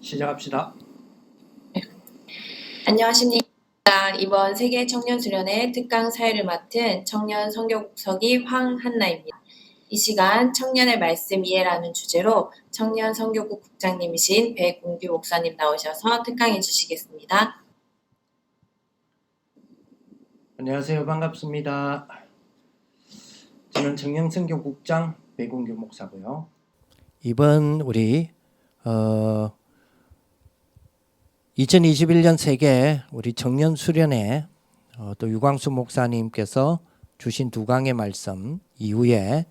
시작합시다. 안녕하십니까. 이번 세계 청년 수련회 특강 사회를 맡은 청년 선교국서기 황한나입니다. 이 시간 청년의 말씀 이해라는 주제로 청년 선교국 국장님이신 백운규 목사님 나오셔서 특강해 주시겠습니다. 안녕하세요. 반갑습니다. 저는 청년선교국장 백운규 목사고요. 이번 우리 2021년 세계 우리 청년 수련회 또 유광수 목사님께서 주신 두 강의 말씀 이후에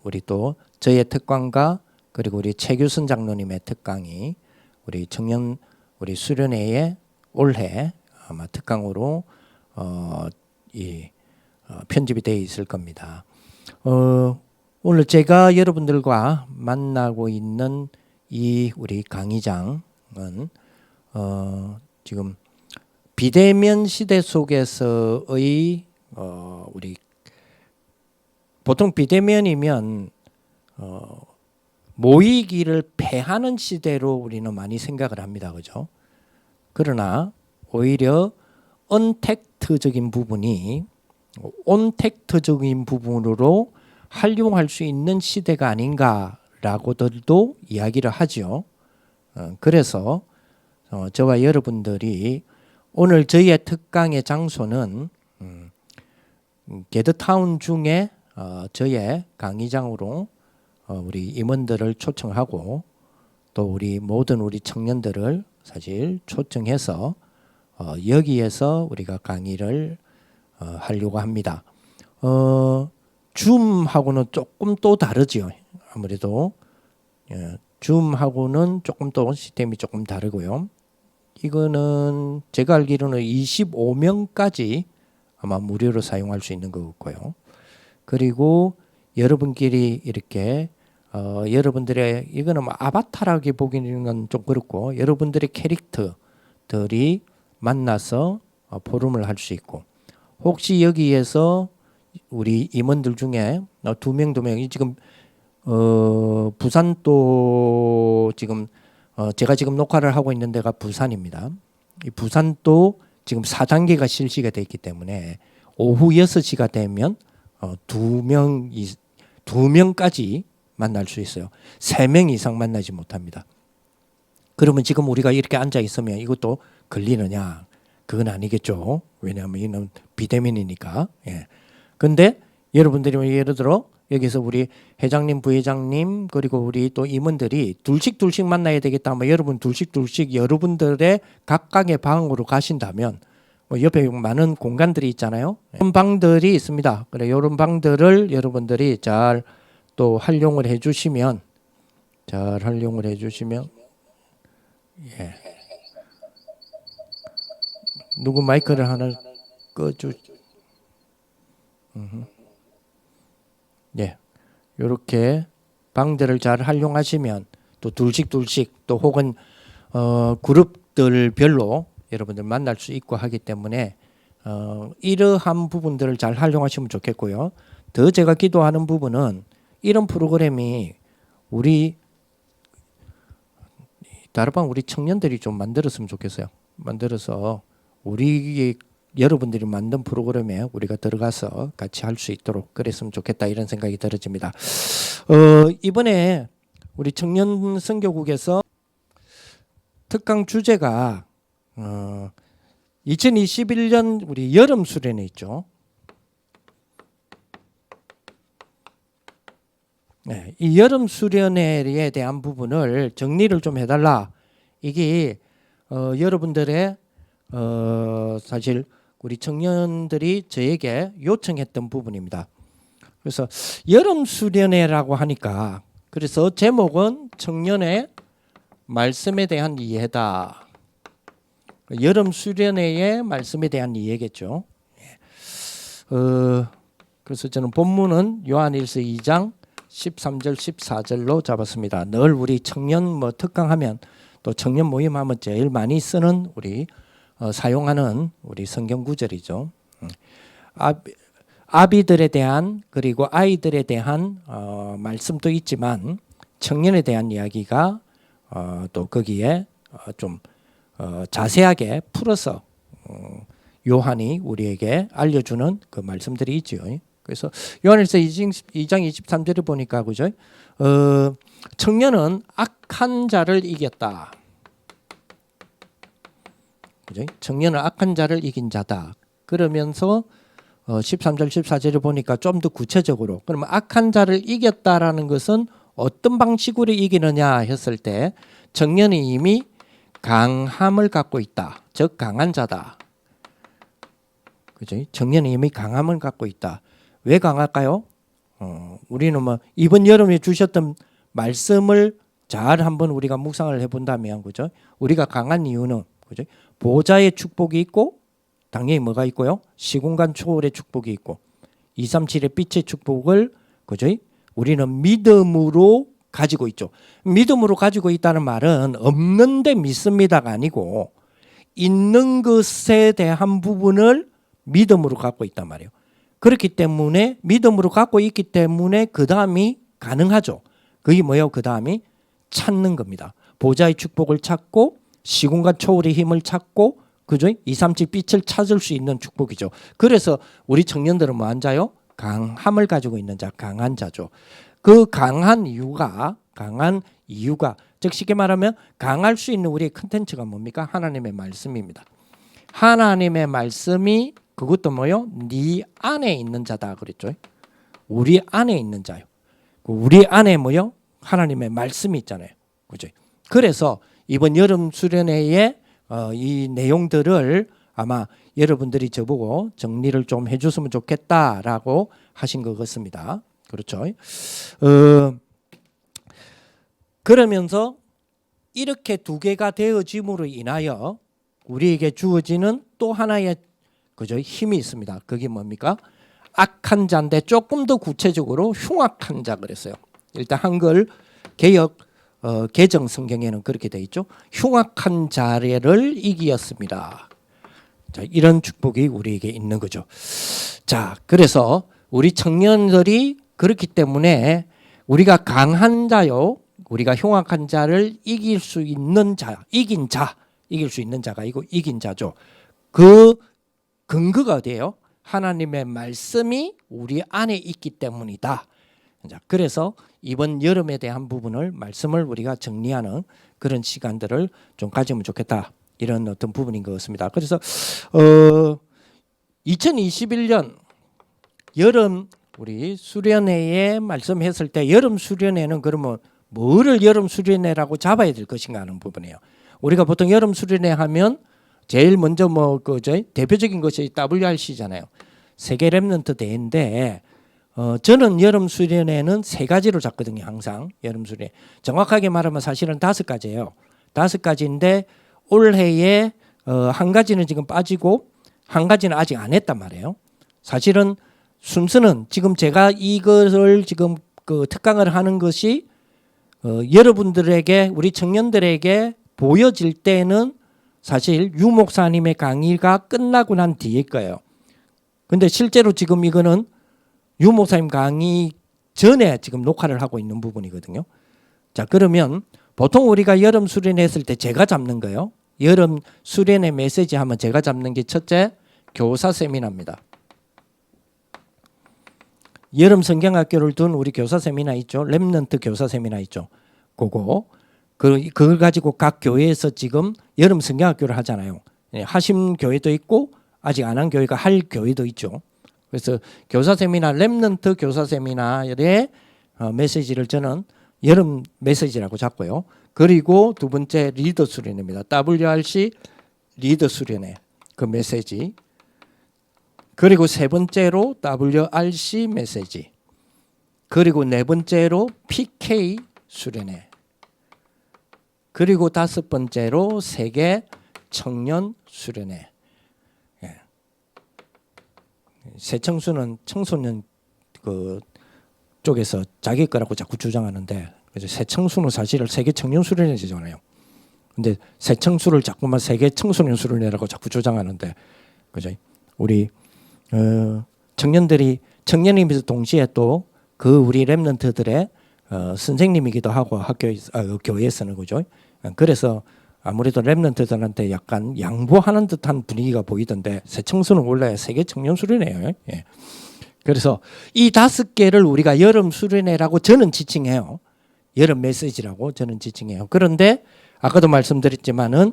우리 또 저의 특강과 그리고 우리 최규선 장로님의 특강이 우리 청년 우리 수련회의 올해 아마 특강으로 편집이 되어 있을 겁니다. 오늘 제가 여러분들과 만나고 있는 이 우리 강의장은 지금 비대면 시대 속에서의 우리 보통 비대면이면 모이기를 패하는 시대로 우리는 많이 생각을 합니다. 그죠? 그러나 오히려 언택트적인 부분이 온택트적인 부분으로 활용할 수 있는 시대가 아닌가라고들도 이야기를 하죠. 그래서 저와 여러분들이 오늘 저희의 특강의 장소는 게드타운 중에 저의 강의장으로 우리 임원들을 초청하고 또 우리 모든 우리 청년들을 사실 초청해서 여기에서 우리가 강의를 하려고 합니다. 줌하고는 조금 또 다르죠. 아무래도 줌하고는 조금 또 시스템이 조금 다르고요. 이거는 제가 알기로는 25명까지 아마 무료로 사용할 수 있는 것 같고요. 그리고 여러분끼리 이렇게 여러분들의 이거는 뭐 아바타라고 보기는 좀 그렇고 여러분들의 캐릭터들이 만나서 포럼을 할 수 있고 혹시 여기에서 우리 임원들 중에 두 명이 지금 부산 또 지금 제가 지금 녹화를 하고 있는 데가 부산입니다. 이 부산도 지금 4단계가 실시가 되어 있기 때문에 오후 6시가 되면 두 명까지 만날 수 있어요. 3명 이상 만나지 못합니다. 그러면 지금 우리가 이렇게 앉아 있으면 이것도 걸리느냐? 그건 아니겠죠. 왜냐하면 이는 비대면이니까. 예. 근데 여러분들이 예를 들어 여기서 우리 회장님, 부회장님 그리고 우리 또 임원들이 둘씩 만나야 되겠다 하면 여러분 둘씩 여러분들의 각각의 방으로 가신다면 뭐 옆에 많은 공간들이 있잖아요. 이런 방들이 있습니다. 그래 이런 방들을 여러분들이 잘 또 활용을 해주시면 예. 누구 마이크를 하나 꺼주. 예. 이렇게 방들을 잘 활용하시면 또 둘씩 또 혹은 그룹들별로 여러분들 만날 수 있고 하기 때문에 이러한 부분들을 잘 활용하시면 좋겠고요. 더 제가 기도하는 부분은 이런 프로그램이 우리 다르방 우리 청년들이 좀 만들었으면 좋겠어요. 만들어서 우리 여러분들이 만든 프로그램에 우리가 들어가서 같이 할 수 있도록 그랬으면 좋겠다 이런 생각이 들어집니다. 이번에 우리 청년 선교국에서 특강 주제가 2021년 우리 여름 수련회 있죠. 네, 이 여름 수련회에 대한 부분을 정리를 좀 해달라. 이게 여러분들의 사실 우리 청년들이 저에게 요청했던 부분입니다. 그래서 여름 수련회라고 하니까 그래서 제목은 청년의 말씀에 대한 이해다. 여름 수련회의 말씀에 대한 이해겠죠. 그래서 저는 본문은 요한일서 2장 13절 14절로 잡았습니다. 늘 우리 청년 뭐 특강하면 또 청년 모임하면 제일 많이 쓰는 우리 사용하는 우리 성경 구절이죠. 아비들에 대한 그리고 아이들에 대한 말씀도 있지만 청년에 대한 이야기가 또 거기에 좀 자세하게 풀어서 요한이 우리에게 알려주는 그 말씀들이 있죠. 그래서 요한일서 2장 23절에 보니까 그죠? 청년은 악한 자를 이겼다. 그죠? 청년은 악한 자를 이긴 자다. 그러면서 13절 14절에 보니까 좀 더 구체적으로 그러면 악한 자를 이겼다라는 것은 어떤 방식으로 이기느냐 했을 때 청년이 이미 강함을 갖고 있다. 즉 강한 자다. 그죠? 청년이 이미 강함을 갖고 있다. 왜 강할까요? 우리는 뭐 이번 여름에 주셨던 말씀을 잘 한번 우리가 묵상을 해본다면 그죠? 우리가 강한 이유는 그죠? 보좌의 축복이 있고 당연히 뭐가 있고요? 시공간 초월의 축복이 있고 237의 빛의 축복을 그죠? 우리는 믿음으로 가지고 있죠. 믿음으로 가지고 있다는 말은 없는데 믿습니다가 아니고 있는 것에 대한 부분을 믿음으로 갖고 있단 말이에요. 그렇기 때문에 믿음으로 갖고 있기 때문에 그 다음이 가능하죠. 그게 뭐예요? 그 다음이 찾는 겁니다. 보좌의 축복을 찾고 시공간 초월의 힘을 찾고 그죠? 237 빛을 찾을 수 있는 축복이죠. 그래서 우리 청년들은 뭐 한 자요? 강함을 가지고 있는 자, 강한 자죠. 그 강한 이유가 즉 쉽게 말하면 강할 수 있는 우리의 컨텐츠가 뭡니까? 하나님의 말씀입니다. 하나님의 말씀이 그것도 뭐요? 네 안에 있는 자다 그랬죠. 우리 안에 있는 자요. 우리 안에 뭐요? 하나님의 말씀이 있잖아요. 그죠? 그래서 이번 여름 수련회에 이 내용들을 아마 여러분들이 저보고 정리를 좀 해줬으면 좋겠다라고 하신 것 같습니다. 그렇죠? 그러면서 이렇게 두 개가 되어짐으로 인하여 우리에게 주어지는 또 하나의 그죠? 힘이 있습니다. 그게 뭡니까? 악한 자인데 조금 더 구체적으로 흉악한 자 그랬어요. 일단 한글 개역 개정 성경에는 그렇게 돼 있죠. 흉악한 자를 이기었습니다. 자, 이런 축복이 우리에게 있는 거죠. 자, 그래서 우리 청년들이 그렇기 때문에 우리가 강한 자요, 우리가 흉악한 자를 이길 수 있는 자, 이길 수 있는 자가 이거 이긴 자죠. 그 근거가 어디예요? 하나님의 말씀이 우리 안에 있기 때문이다. 자, 그래서 이번 여름에 대한 부분을 말씀을 우리가 정리하는 그런 시간들을 좀 가지면 좋겠다. 이런 어떤 부분인 것 같습니다. 그래서 2021년 여름 우리 수련회에 말씀했을 때 여름 수련회는 그러면 뭐를 여름 수련회라고 잡아야 될 것인가 하는 부분이에요. 우리가 보통 여름 수련회 하면 제일 먼저 뭐 그저 대표적인 것이 WRC잖아요. 세계 렘넌트 대회인데 저는 여름 수련회는 세 가지로 잡거든요. 항상 여름 수련회. 정확하게 말하면 사실은 5가지예요. 5가지인데 올해에 한 가지는 지금 빠지고 한 가지는 아직 안 했단 말이에요. 사실은 순서는 지금 제가 이것을 지금 그 특강을 하는 것이 여러분들에게 우리 청년들에게 보여질 때는 사실 유 목사님의 강의가 끝나고 난 뒤일 거예요. 근데 실제로 지금 이거는 유 목사님 강의 전에 지금 녹화를 하고 있는 부분이거든요. 자, 그러면 보통 우리가 여름 수련회 했을 때 제가 잡는 거예요. 여름 수련회 메시지 하면 제가 잡는 게 첫째 교사 세미나입니다. 여름 성경학교를 둔 우리 교사 세미나 있죠. 렘넌트 교사 세미나 있죠. 그걸 가지고 각 교회에서 지금 여름 성경학교를 하잖아요. 하심 교회도 있고 아직 안 한 교회가 할 교회도 있죠. 그래서 교사 세미나, 렘넌트 교사 세미나의 메시지를 저는 여름 메시지라고 잡고요. 그리고 두 번째 리더 수련회입니다. WRC 리더 수련회 그 메시지. 그리고 세 번째로 WRC 메시지. 그리고 네 번째로 PK 수련회. 그리고 5번째로 세계 청년 수련회. 예. 새청수는 청소년 그 쪽에서 자기 거라고 자꾸 주장하는데 그래서 새청수는 사실은 세계 청년 수련회잖아요. 근데 새청수를 자꾸만 세계 청소년 수련회라고 자꾸 주장하는데 그죠? 우리 청년이면서 동시에 또 그 우리 렘넌트들의 선생님이기도 하고 교회에서는 그죠. 그래서 아무래도 랩런트들한테 약간 양보하는 듯한 분위기가 보이던데 새 청소는 원래 세계 청년 수련회예요. 예. 그래서 이 5개를 우리가 여름 수련회라고 저는 지칭해요. 여름 메시지라고 저는 지칭해요. 그런데 아까도 말씀드렸지만은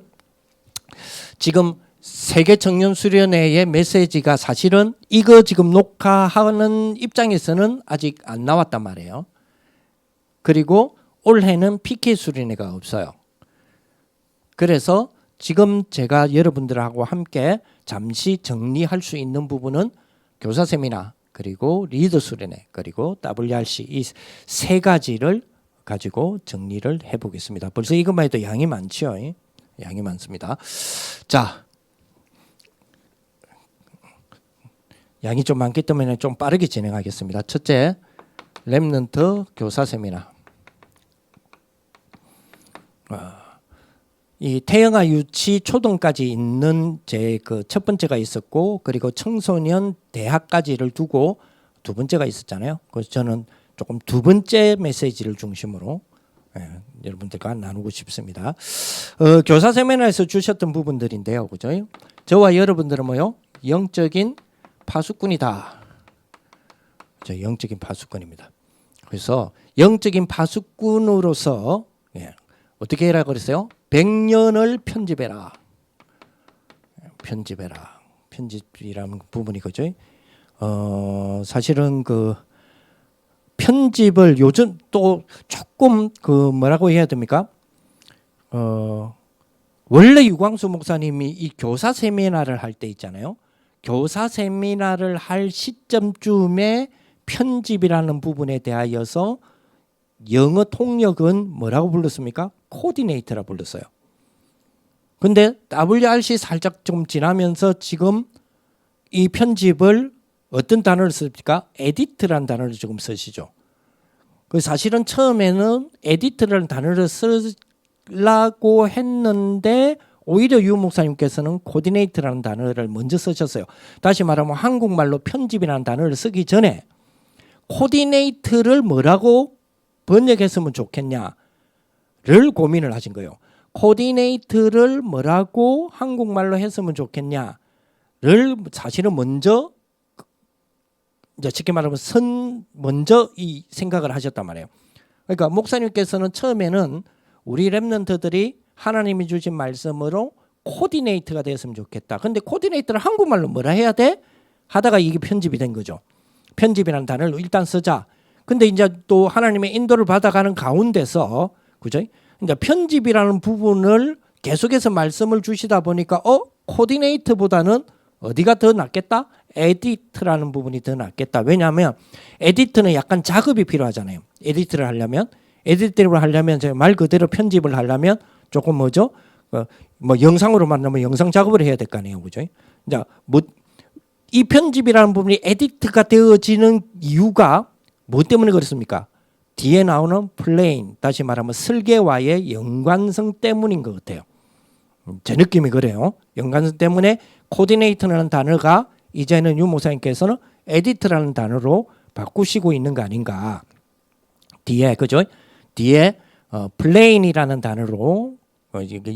지금 세계 청년 수련회의 메시지가 사실은 이거 지금 녹화하는 입장에서는 아직 안 나왔단 말이에요. 그리고 올해는 PK 수련회가 없어요. 그래서 지금 제가 여러분들하고 함께 잠시 정리할 수 있는 부분은 교사 세미나 그리고 리더 수련회 그리고 WRC 이 세 가지를 가지고 정리를 해보겠습니다. 벌써 이것만 해도 양이 많죠. 양이 많습니다. 자, 양이 좀 많기 때문에 좀 빠르게 진행하겠습니다. 첫째, 랩넌트 교사 세미나. 이 태영아 유치 초등까지 있는 제 그 첫 번째가 있었고 그리고 청소년 대학까지를 두고 두 번째가 있었잖아요. 그래서 저는 조금 두 번째 메시지를 중심으로 여러분들과 나누고 싶습니다. 교사 세미나에서 주셨던 부분들인데요, 그죠? 저와 여러분들은 뭐요? 영적인 파수꾼이다. 저 영적인 파수꾼입니다. 그래서 영적인 파수꾼으로서 어떻게 해라 그랬어요? 100년을 편집해라. 편집해라. 편집이라는 부분이 그죠? 사실은 그 편집을 요즘 또 조금 그 뭐라고 해야 됩니까? 원래 유광수 목사님이 이 교사 세미나를 할 때 있잖아요. 교사 세미나를 할 시점쯤에 편집이라는 부분에 대하여서 영어 통역은 뭐라고 불렀습니까? 코디네이터라 불렀어요. 근데 WRC 살짝 좀 지나면서 지금 이 편집을 어떤 단어를 씁니까? 에디트라는 단어를 조금 쓰시죠. 그 사실은 처음에는 에디트라는 단어를 쓰려고 했는데 오히려 유 목사님께서는 코디네이터라는 단어를 먼저 쓰셨어요. 다시 말하면 한국말로 편집이라는 단어를 쓰기 전에 코디네이터를 뭐라고 번역했으면 좋겠냐를 고민을 하신 거예요. 코디네이터를 뭐라고 한국말로 했으면 좋겠냐를 사실은 먼저 이제 쉽게 말하면 먼저 이 생각을 하셨단 말이에요. 그러니까 목사님께서는 처음에는 우리 랩런트들이 하나님이 주신 말씀으로 코디네이터가 됐으면 좋겠다. 근데 코디네이터를 한국말로 뭐라 해야 돼? 하다가 이게 편집이 된 거죠. 편집이라는 단어를 일단 쓰자. 근데 이제 또 하나님의 인도를 받아가는 가운데서 그죠? 이제 편집이라는 부분을 계속해서 말씀을 주시다 보니까 코디네이터보다는 어디가 더 낫겠다? 에디트라는 부분이 더 낫겠다. 왜냐하면 에디트는 약간 작업이 필요하잖아요. 에디트를 하려면 말 그대로 편집을 하려면 조금 뭐죠? 뭐 영상으로 만나면 영상 작업을 해야 될 거 아니에요, 그죠? 이제 뭐 이 편집이라는 부분이 에디트가 되어지는 이유가 뭐 때문에 그렇습니까? 뒤에 나오는 플레인, 다시 말하면 설계와의 연관성 때문인 것 같아요. 제 느낌이 그래요. 연관성 때문에 코디네이터라는 단어가 이제는 유 목사님께서는 에디트라는 단어로 바꾸시고 있는 거 아닌가. 뒤에 그죠? 뒤에 플레인이라는 단어로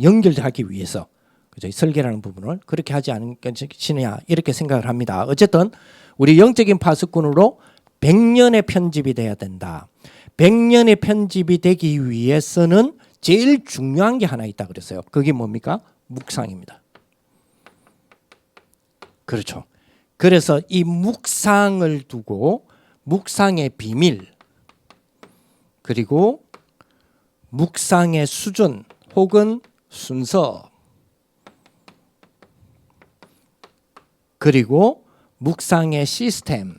연결하기 위해서 그죠? 설계라는 부분을 그렇게 하지 않겠느냐 이렇게 생각을 합니다. 어쨌든 우리 영적인 파수꾼으로 100년의 편집이 돼야 된다. 100년의 편집이 되기 위해서는 제일 중요한 게 하나 있다 그랬어요. 그게 뭡니까? 묵상입니다. 그렇죠. 그래서 이 묵상을 두고 묵상의 비밀 그리고 묵상의 수준 혹은 순서 그리고 묵상의 시스템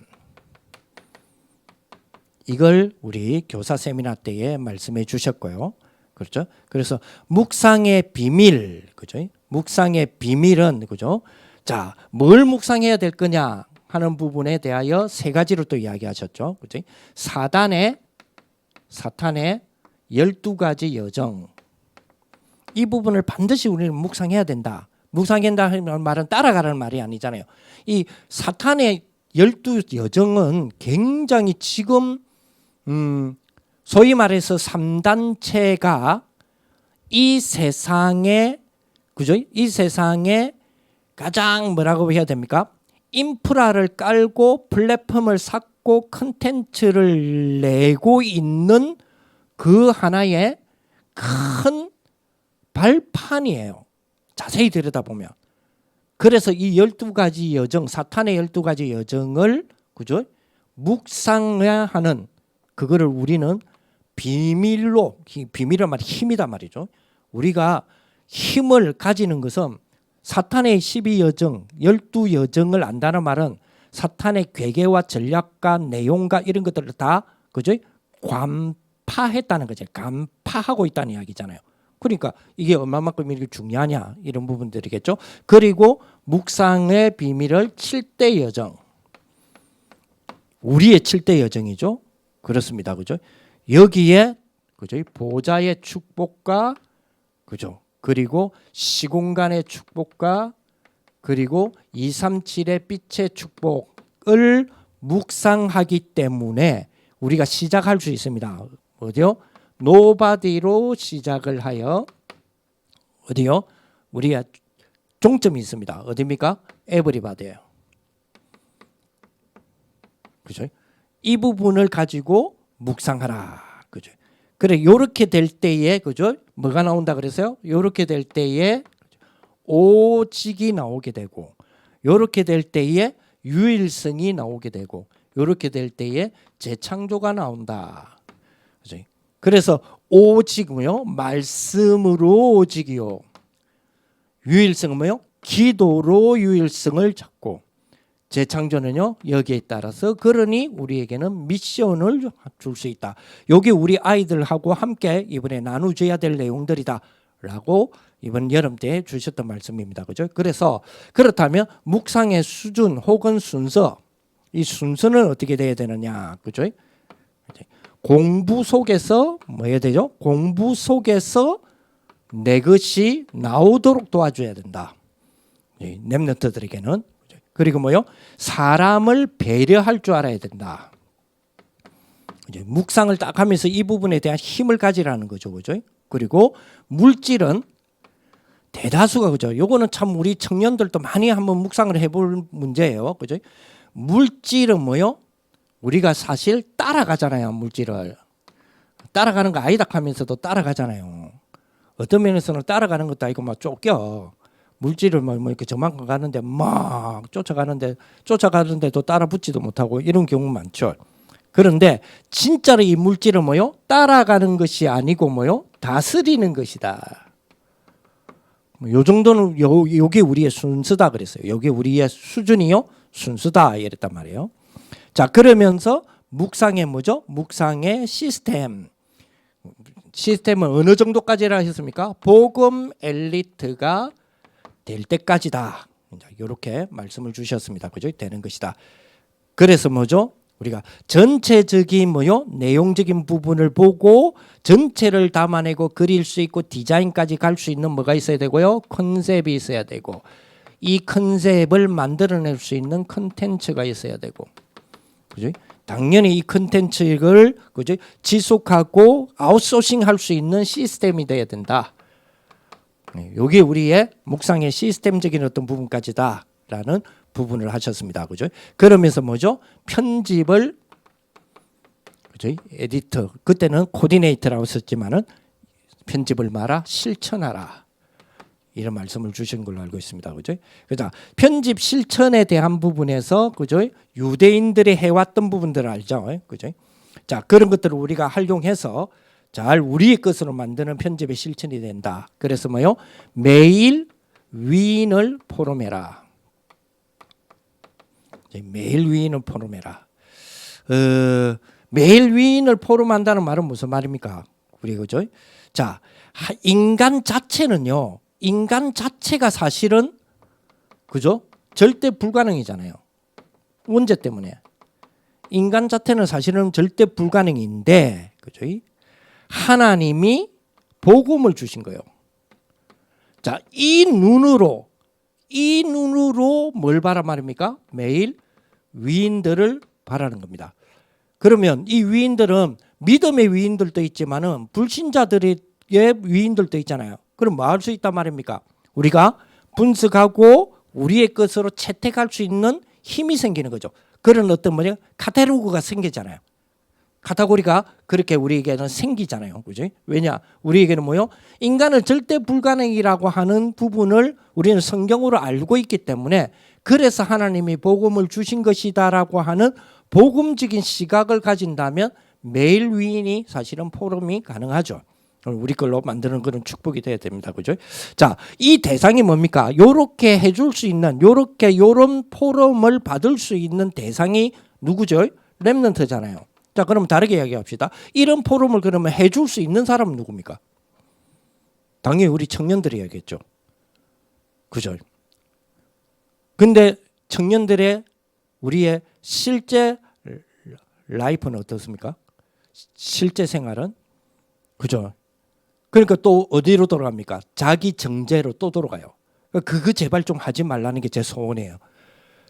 이걸 우리 교사 세미나 때에 말씀해 주셨고요. 그렇죠? 그래서 묵상의 비밀, 그죠? 묵상의 비밀은 그죠? 자, 뭘 묵상해야 될 거냐 하는 부분에 대하여 세 가지로 또 이야기하셨죠. 그죠? 사탄의 12가지 여정. 이 부분을 반드시 우리는 묵상해야 된다. 묵상한다 하는 말은 따라가라는 말이 아니잖아요. 이 사탄의 12 여정은 굉장히 지금 소위 말해서 3단체가 이 세상에 그죠? 이 세상에 가장 뭐라고 해야 됩니까? 인프라를 깔고 플랫폼을 쌓고 컨텐츠를 내고 있는 그 하나의 큰 발판이에요. 자세히 들여다보면. 그래서 이 12가지 여정, 사탄의 12가지 여정을 그죠? 묵상하는 그거를 우리는 비밀로, 비밀은 말 힘이다 말이죠. 우리가 힘을 가지는 것은 사탄의 12여정, 12여정을 안다는 말은 사탄의 괴계와 전략과 내용과 이런 것들을 다 그죠? 간파했다는 거죠. 간파하고 있다는 이야기잖아요. 그러니까 이게 얼마만큼 이렇게 중요하냐 이런 부분들이겠죠. 그리고 묵상의 비밀을 7대 여정, 우리의 7대 여정이죠. 그렇습니다. 그죠? 여기에 그죠? 보좌의 축복과 그죠? 그리고 시공간의 축복과 그리고 237의 빛의 축복을 묵상하기 때문에 우리가 시작할 수 있습니다. 어디요? 노바디로 시작을 하여 어디요? 우리가 종점이 있습니다. 어디입니까? 에브리바디예요. 그죠? 이 부분을 가지고 묵상하라. 그죠? 그래 요렇게 될 때에 그죠? 뭐가 나온다 그랬어요? 요렇게 될 때에 오직이 나오게 되고 요렇게 될 때에 유일성이 나오게 되고 요렇게 될 때에 재창조가 나온다. 그죠? 그래서 오직은요 말씀으로 오직이요 유일성은 뭐요? 기도로 유일성을 찾고 재창조는요 여기에 따라서 그러니 우리에게는 미션을 줄 수 있다. 여기 우리 아이들하고 함께 이번에 나누어야 될 내용들이다라고 이번 여름 때 주셨던 말씀입니다. 그죠? 그래서 그렇다면 묵상의 수준 혹은 순서 이 순서는 어떻게 돼야 되느냐? 그죠? 공부 속에서 뭐 해야 되죠? 공부 속에서 내 것이 나오도록 도와줘야 된다. 랩런트들에게는. 그리고 뭐요? 사람을 배려할 줄 알아야 된다. 이제 묵상을 딱 하면서 이 부분에 대한 힘을 가지라는 거죠. 그죠? 그리고 물질은 대다수가 그죠? 요거는 참 우리 청년들도 많이 한번 묵상을 해볼 문제예요. 그죠? 물질은 뭐요? 우리가 사실 따라가잖아요. 물질을. 따라가는 거 아니다 하면서도 따라가잖아요. 어떤 면에서는 따라가는 것도 아니고 막 쫓겨. 물질을 뭐 이렇게 저만큼 가는데 막 쫓아가는데도 따라 붙지도 못하고 이런 경우 많죠. 그런데 진짜로 이 물질은 뭐요? 따라가는 것이 아니고 뭐요? 다스리는 것이다. 요 정도는 요게 우리의 순서다 그랬어요. 요게 우리의 수준이요? 순서다 이랬단 말이에요. 자, 그러면서 묵상의 뭐죠? 묵상의 시스템은 어느 정도까지라 하셨습니까? 복음 엘리트가 될 때까지다. 이렇게 말씀을 주셨습니다. 그죠? 되는 것이다. 그래서 뭐죠? 우리가 전체적인 뭐요? 내용적인 부분을 보고 전체를 담아내고 그릴 수 있고 디자인까지 갈 수 있는 뭐가 있어야 되고요? 컨셉이 있어야 되고 이 컨셉을 만들어낼 수 있는 컨텐츠가 있어야 되고 그죠? 당연히 이 컨텐츠를 그죠? 지속하고 아웃소싱할 수 있는 시스템이 돼야 된다. 이게 우리의 묵상의 시스템적인 어떤 부분까지다라는 부분을 하셨습니다. 그죠? 그러면서 뭐죠? 편집을 그죠? 에디터 그때는 코디네이터라고 썼지만은 편집을 말아 실천하라. 이런 말씀을 주신 걸로 알고 있습니다. 그죠? 그죠? 편집 실천에 대한 부분에서 그죠? 유대인들이 해왔던 부분들을 알죠. 그죠? 자, 그런 것들을 우리가 활용해서 잘 우리의 것으로 만드는 편집의 실천이 된다. 그래서 뭐요? 매일 위인을 포럼해라. 매일 위인을 포럼해라. 매일 위인을 포럼한다는 말은 무슨 말입니까? 우리 그죠? 자, 인간 자체는요. 인간 자체가 사실은 그죠? 절대 불가능이잖아요. 원죄 때문에. 인간 자체는 사실은 절대 불가능인데 그죠? 하나님이 복음을 주신 거예요. 자, 이 눈으로 뭘 바라 말입니까? 매일 위인들을 바라는 겁니다. 그러면 이 위인들은 믿음의 위인들도 있지만은 불신자들의 위인들도 있잖아요. 그럼 뭐 할 수 있단 말입니까? 우리가 분석하고 우리의 것으로 채택할 수 있는 힘이 생기는 거죠. 그런 어떤 뭐냐 카테고리가 생기잖아요. 카테고리가 그렇게 우리에게는 생기잖아요. 그지? 왜냐? 우리에게는 뭐요? 인간은 절대 불가능이라고 하는 부분을 우리는 성경으로 알고 있기 때문에 그래서 하나님이 복음을 주신 것이다라고 하는 복음적인 시각을 가진다면 매일 위인이 사실은 포럼이 가능하죠. 우리 걸로 만드는 그런 축복이 돼야 됩니다. 그죠? 자, 이 대상이 뭡니까? 요렇게 해줄 수 있는, 요런 포럼을 받을 수 있는 대상이 누구죠? 렘넌트잖아요. 자, 그럼 다르게 이야기합시다. 이런 포럼을 그러면 해줄 수 있는 사람은 누굽니까? 당연히 우리 청년들이야겠죠. 그죠? 근데 청년들의 우리의 실제 라이프는 어떻습니까? 실제 생활은? 그죠? 그러니까 또 어디로 돌아갑니까? 자기 정죄로 또 돌아가요. 그거 제발 좀 하지 말라는 게 제 소원이에요.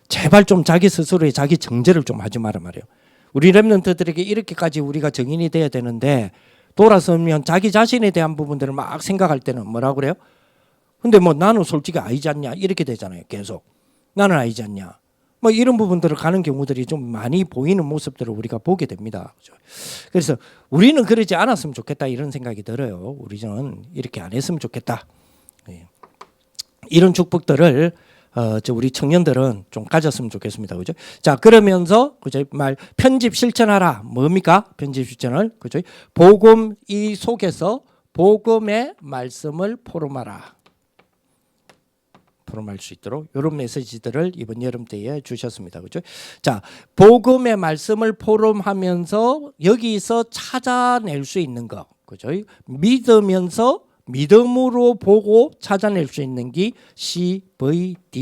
제발 좀 자기 스스로의 자기 정죄를 좀 하지 마라 말이에요. 우리 렘넌트들에게 이렇게까지 우리가 정인이 돼야 되는데 돌아서면 자기 자신에 대한 부분들을 막 생각할 때는 뭐라고 그래요? 근데 뭐 나는 솔직히 아니지 않냐 이렇게 되잖아요. 계속 나는 아니지 않냐 뭐 이런 부분들을 가는 경우들이 좀 많이 보이는 모습들을 우리가 보게 됩니다. 그래서 우리는 그러지 않았으면 좋겠다 이런 생각이 들어요. 우리는 이렇게 안 했으면 좋겠다. 이런 축복들을 우리 청년들은 좀 가졌으면 좋겠습니다. 그죠? 자, 그러면서 그죠? 말 편집 실천하라. 뭡니까? 편집 실천을 그죠? 복음 이 속에서 복음의 말씀을 포럼하라. 포럼할 수 있도록 이런 메시지들을 이번 여름 때에 주셨습니다. 그죠? 자, 복음의 말씀을 포럼하면서 여기서 찾아낼 수 있는 거. 그죠? 믿으면서 믿음으로 보고 찾아낼 수 있는 게 CVDIP다.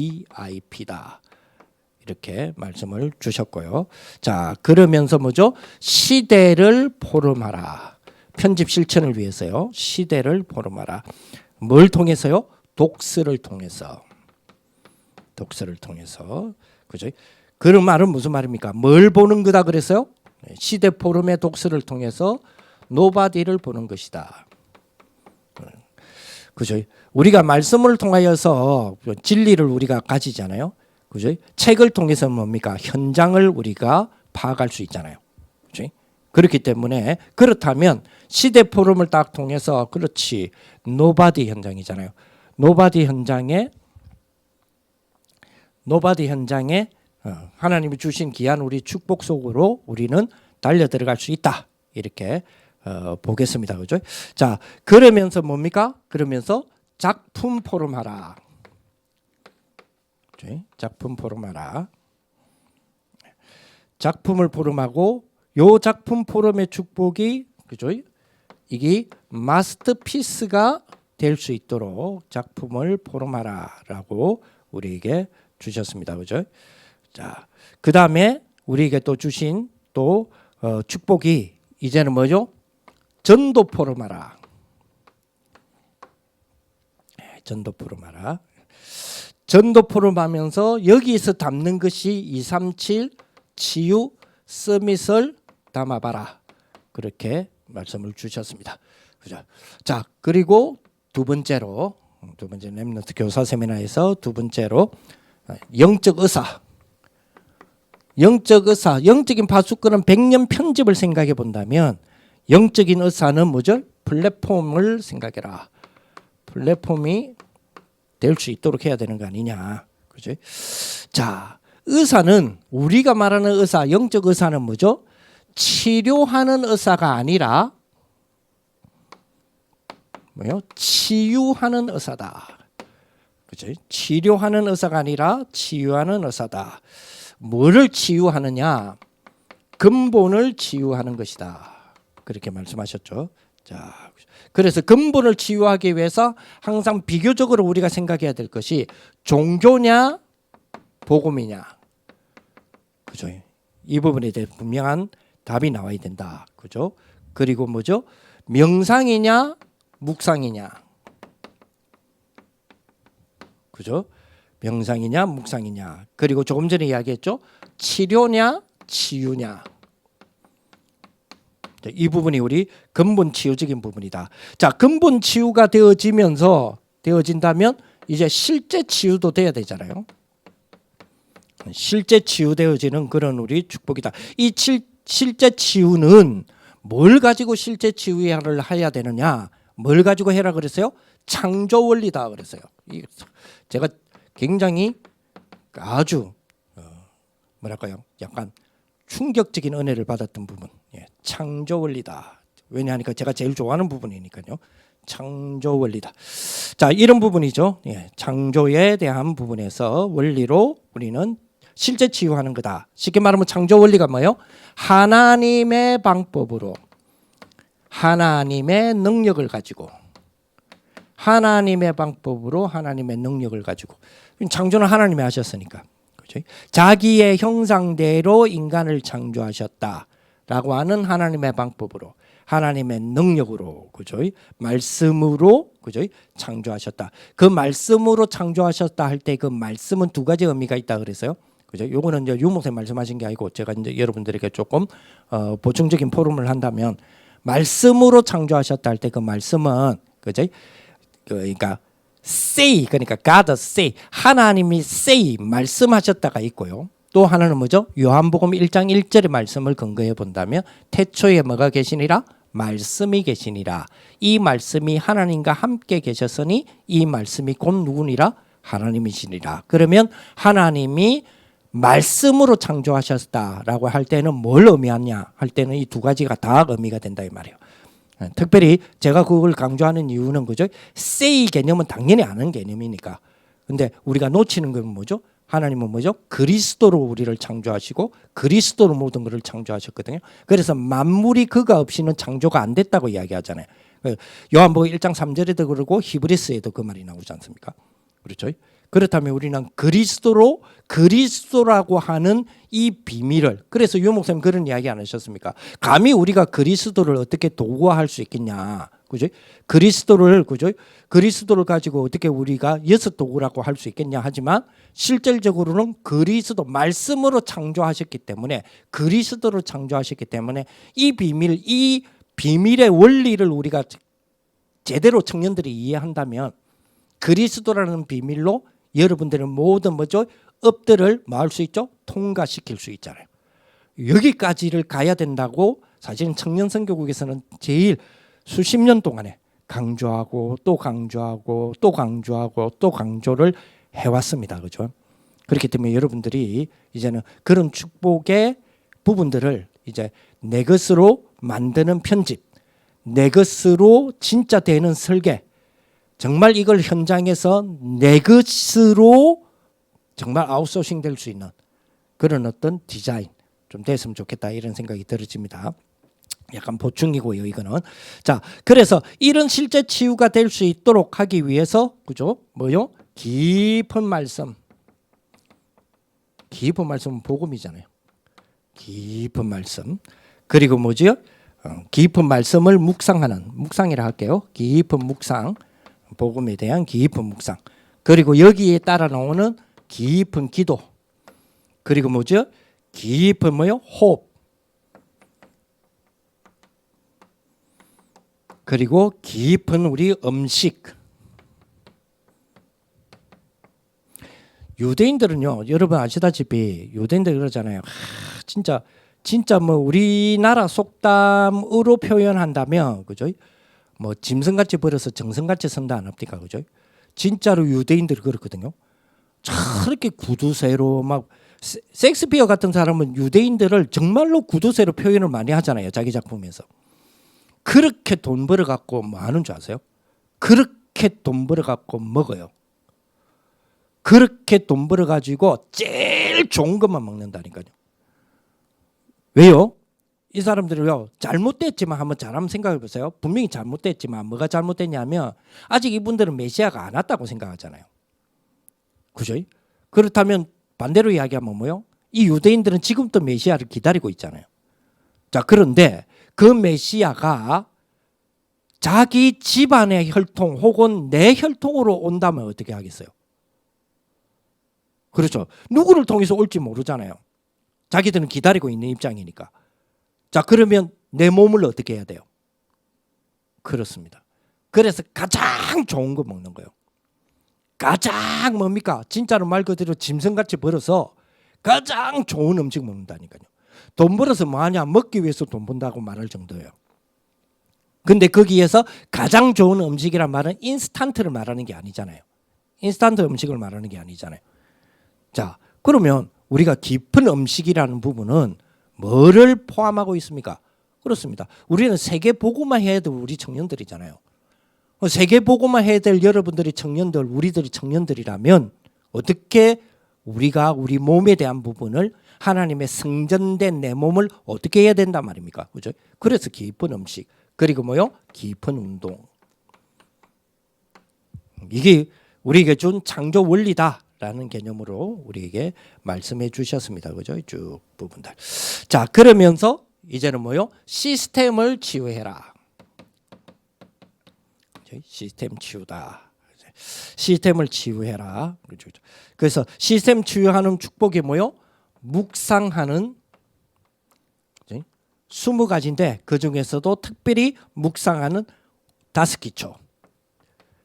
이렇게 말씀을 주셨고요. 자, 그러면서 뭐죠? 시대를 포럼하라. 편집 실천을 위해서요. 시대를 포럼하라. 뭘 통해서요? 독서를 통해서. 독서를 통해서. 그죠? 그런 말은 무슨 말입니까? 뭘 보는 거다 그랬어요? 시대 포럼의 독서를 통해서 노바디를 보는 것이다. 그죠? 우리가 말씀을 통하여서 진리를 우리가 가지잖아요. 그죠? 책을 통해서 뭡니까? 현장을 우리가 파악할 수 있잖아요. 그죠? 그렇기 때문에 그렇다면 시대 포럼을 딱 통해서 그렇지 노바디 현장이잖아요. 노바디 현장에 하나님이 주신 귀한 우리 축복 속으로 우리는 달려 들어갈 수 있다. 이렇게 보겠습니다. 그죠? 자, 그러면서 뭡니까? 그러면서 작품 포럼하라. 그죠? 작품 포럼하라. 작품을 포럼하고 요 작품 포럼의 축복이 그죠? 이게 마스터피스가 될 수 있도록 작품을 포럼하라라고 우리에게 주셨습니다. 그죠? 자, 그다음에 우리에게 또 주신 또 축복이 이제는 뭐죠? 전도 포럼하라. 전도 포럼하라. 전도 포럼하면서 여기서 담는 것이 237 치유 서밋을 담아봐라. 그렇게 말씀을 주셨습니다. 그죠? 자, 그리고 두 번째 렘넌트 교사 세미나에서 두 번째로 영적 의사. 영적인 파수꾼은 100년 편집을 생각해 본다면 영적인 의사는 뭐죠? 플랫폼을 생각해라. 플랫폼이 될 수 있도록 해야 되는 거 아니냐. 그죠? 자, 의사는 우리가 말하는 의사, 영적 의사는 뭐죠? 치료하는 의사가 아니라 뭐요? 치유하는 의사다. 그죠? 치료하는 의사가 아니라 치유하는 의사다. 뭐를 치유하느냐? 근본을 치유하는 것이다. 그렇게 말씀하셨죠. 자, 그래서 근본을 치유하기 위해서 항상 비교적으로 우리가 생각해야 될 것이 종교냐, 복음이냐. 그죠? 이 부분에 대해 분명한 답이 나와야 된다. 그죠? 그리고 뭐죠? 명상이냐, 묵상이냐. 그죠? 명상이냐, 묵상이냐. 그리고 조금 전에 이야기했죠? 치료냐, 치유냐. 이 부분이 우리 근본 치유적인 부분이다. 자, 근본 치유가 되어진다면 이제 실제 치유도 돼야 되잖아요. 실제 치유되어지는 그런 우리 축복이다. 이 실제 치유는 뭘 가지고 실제 치유를 해야 되느냐? 뭘 가지고 해라 그랬어요? 창조 원리다 그랬어요. 제가 굉장히 아주 뭐랄까요? 약간 충격적인 은혜를 받았던 부분. 창조 원리다. 왜냐하니까 제가 제일 좋아하는 부분이니까요. 창조 원리다. 자, 이런 부분이죠. 창조에 대한 부분에서 원리로 우리는 실제 치유하는 거다. 쉽게 말하면 창조 원리가 뭐예요? 하나님의 방법으로 하나님의 능력을 가지고 하나님의 방법으로 하나님의 능력을 가지고 창조는 하나님이 하셨으니까 그렇죠? 자기의 형상대로 인간을 창조하셨다라고 하는 하나님의 방법으로 하나님의 능력으로 그죠? 말씀으로 그죠? 창조하셨다. 그 말씀으로 창조하셨다 할 때 그 말씀은 두 가지 의미가 있다 그래서요. 그죠? 요거는 이제 유목사님 말씀하신 게 아니고 제가 이제 여러분들에게 조금 보충적인 포럼을 한다면 말씀으로 창조하셨다 할 때 그 말씀은 그죠? 그러니까 say 그러니까 God say 하나님이 say 말씀하셨다가 있고요. 또 하나는 뭐죠? 요한복음 1장 1절의 말씀을 근거해 본다면 태초에 뭐가 계시니라? 말씀이 계시니라. 이 말씀이 하나님과 함께 계셨으니 이 말씀이 곧 누구니라? 하나님이시니라. 그러면 하나님이 말씀으로 창조하셨다라고 할 때는 뭘 의미하냐 할 때는 이 두 가지가 다 의미가 된다 이 말이에요. 특별히 제가 그걸 강조하는 이유는 그죠? say 개념은 당연히 아는 개념이니까. 근데 우리가 놓치는 건 뭐죠? 하나님은 뭐죠? 그리스도로 우리를 창조하시고 그리스도로 모든 것을 창조하셨거든요. 그래서 만물이 그가 없이는 창조가 안 됐다고 이야기하잖아요. 요한복음 1장 3절에도 그러고 히브리서에도 그 말이 나오지 않습니까? 그렇죠? 그렇다면 우리는 그리스도라고 하는 이 비밀을 그래서 유 목사님 그런 이야기 안 하셨습니까? 감히 우리가 그리스도를 어떻게 도구화할 수 있겠냐? 그죠? 그리스도를 가지고 어떻게 우리가 여섯 도구라고 할 수 있겠냐 하지만 실질적으로는 그리스도 말씀으로 창조하셨기 때문에 그리스도로 창조하셨기 때문에 이 비밀의 원리를 우리가 제대로 청년들이 이해한다면 그리스도라는 비밀로 여러분들은 모든 뭐죠? 업들을 뭐 할 수 있죠? 통과시킬 수 있잖아요. 여기까지를 가야 된다고 사실은 청년선교국에서는 제일 수십 년 동안에 강조하고 또 강조하고 또 강조하고 또 강조를 해왔습니다. 그죠? 그렇기 때문에 여러분들이 이제는 그런 축복의 부분들을 이제 내 것으로 만드는 편집, 내 것으로 진짜 되는 설계, 정말 이걸 현장에서 내 것으로 정말 아웃소싱 될 수 있는 그런 어떤 디자인 좀 됐으면 좋겠다 이런 생각이 들어집니다. 약간 보충이고요, 이거는. 자, 그래서 이런 실제 치유가 될 수 있도록 하기 위해서 그죠? 뭐요? 깊은 말씀. 깊은 말씀은 복음이잖아요. 깊은 말씀. 그리고 뭐지요? 깊은 말씀을 묵상이라 할게요. 깊은 묵상. 복음에 대한 깊은 묵상. 그리고 여기에 따라 나오는 깊은 기도. 그리고 뭐죠? 깊은 뭐요? 호흡. 그리고 깊은 우리 음식. 유대인들은요, 여러분 아시다시피 유대인들 그러잖아요. 진짜 뭐 우리나라 속담으로 표현한다면 그죠? 뭐 짐승같이 벌어서 정성같이 선다 안 합니까? 그죠? 진짜로 유대인들이 그렇거든요. 저렇게 구두쇠로 막 셰익스피어 같은 사람은 유대인들을 정말로 구두쇠로 표현을 많이 하잖아요. 자기 작품에서. 그렇게 돈 벌어 갖고 뭐 하는 줄 아세요? 그렇게 돈 벌어 갖고 먹어요. 그렇게 돈 벌어 가지고 제일 좋은 것만 먹는다니까요. 왜요? 이 사람들이요, 잘못됐지만 한번 잘 한번 생각해 보세요. 분명히 잘못됐지만 뭐가 잘못됐냐면 아직 이분들은 메시아가 안 왔다고 생각하잖아요. 그죠? 그렇다면 반대로 이야기하면 뭐요? 이 유대인들은 지금도 메시아를 기다리고 있잖아요. 자, 그런데 그 메시아가 자기 집안의 혈통 혹은 내 혈통으로 온다면 어떻게 하겠어요? 그렇죠. 누구를 통해서 올지 모르잖아요. 자기들은 기다리고 있는 입장이니까. 자, 그러면 내 몸을 어떻게 해야 돼요? 그렇습니다. 그래서 가장 좋은 거 먹는 거예요. 가장 뭡니까? 진짜로 말 그대로 짐승같이 벌어서 가장 좋은 음식 먹는다니까요. 돈 벌어서 뭐하냐? 먹기 위해서 돈 번다고 말할 정도예요. 근데 거기에서 가장 좋은 음식이란 말은 인스턴트를 말하는 게 아니잖아요. 인스턴트 음식을 말하는 게 아니잖아요. 자, 그러면 우리가 깊은 음식이라는 부분은 뭐를 포함하고 있습니까? 그렇습니다. 우리는 세계 보고만 해야 될 우리 청년들이잖아요. 세계 보고만 해야 될 여러분들이 청년들, 우리들이 청년들이라면 어떻게 우리가 우리 몸에 대한 부분을 하나님의 성전된 내 몸을 어떻게 해야 된단 말입니까? 그죠? 그래서 깊은 음식, 그리고 뭐요? 깊은 운동. 이게 우리에게 준 창조 원리다라는 개념으로 우리에게 말씀해 주셨습니다. 그죠? 쭉 부분들. 자, 그러면서 이제는 뭐요? 시스템을 치유해라. 시스템 치유다. 시스템을 치유해라. 그래서 시스템 치유하는 축복이 뭐요? 묵상하는 20가지인데 그 중에서도 특별히 묵상하는 5기초.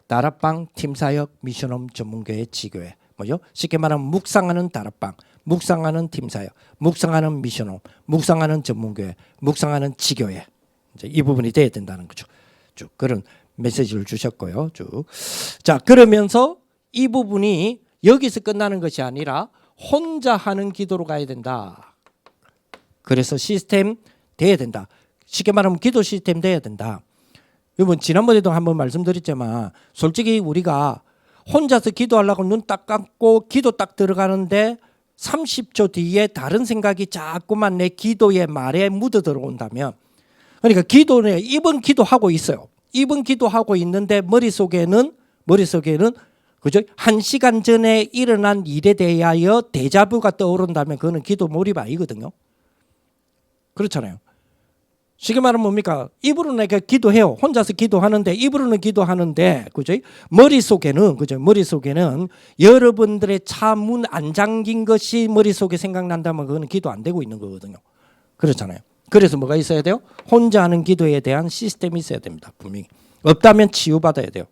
다락방, 팀사역, 미션홈 전문교회, 지교회. 뭐요? 쉽게 말하면 묵상하는 다락방, 묵상하는 팀사역, 묵상하는 미션홈, 묵상하는 전문교회, 묵상하는 지교회. 이제 이 부분이 돼야 된다는 거죠. 쭉 그런 메시지를 주셨고요. 쭉. 자, 그러면서 이 부분이 여기서 끝나는 것이 아니라 혼자 하는 기도로 가야 된다. 그래서 시스템 돼야 된다. 쉽게 말하면 기도 시스템 돼야 된다. 여러분 지난번에도 한번 말씀드렸지만 솔직히 우리가 혼자서 기도하려고 눈 딱 감고 기도 딱 들어가는데 30초 뒤에 다른 생각이 자꾸만 내 기도의 말에 묻어 들어온다면, 그러니까 기도는 입은 기도하고 있어요. 입은 기도하고 있는데 머릿속에는 그죠? 1시간 전에 일어난 일에 대하여 데자부가 떠오른다면 그거는 기도 몰입 아니거든요. 그렇잖아요. 쉽게 말하면 뭡니까? 입으로는 내가 기도해요. 혼자서 기도하는데 입으로는 기도하는데 그죠? 머릿속에는 여러분들의 차 문 안 잠긴 것이 머릿속에 생각난다면 그거는 기도 안 되고 있는 거거든요. 그렇잖아요. 그래서 뭐가 있어야 돼요? 혼자 하는 기도에 대한 시스템이 있어야 됩니다. 분명히. 없다면 치유받아야 돼요.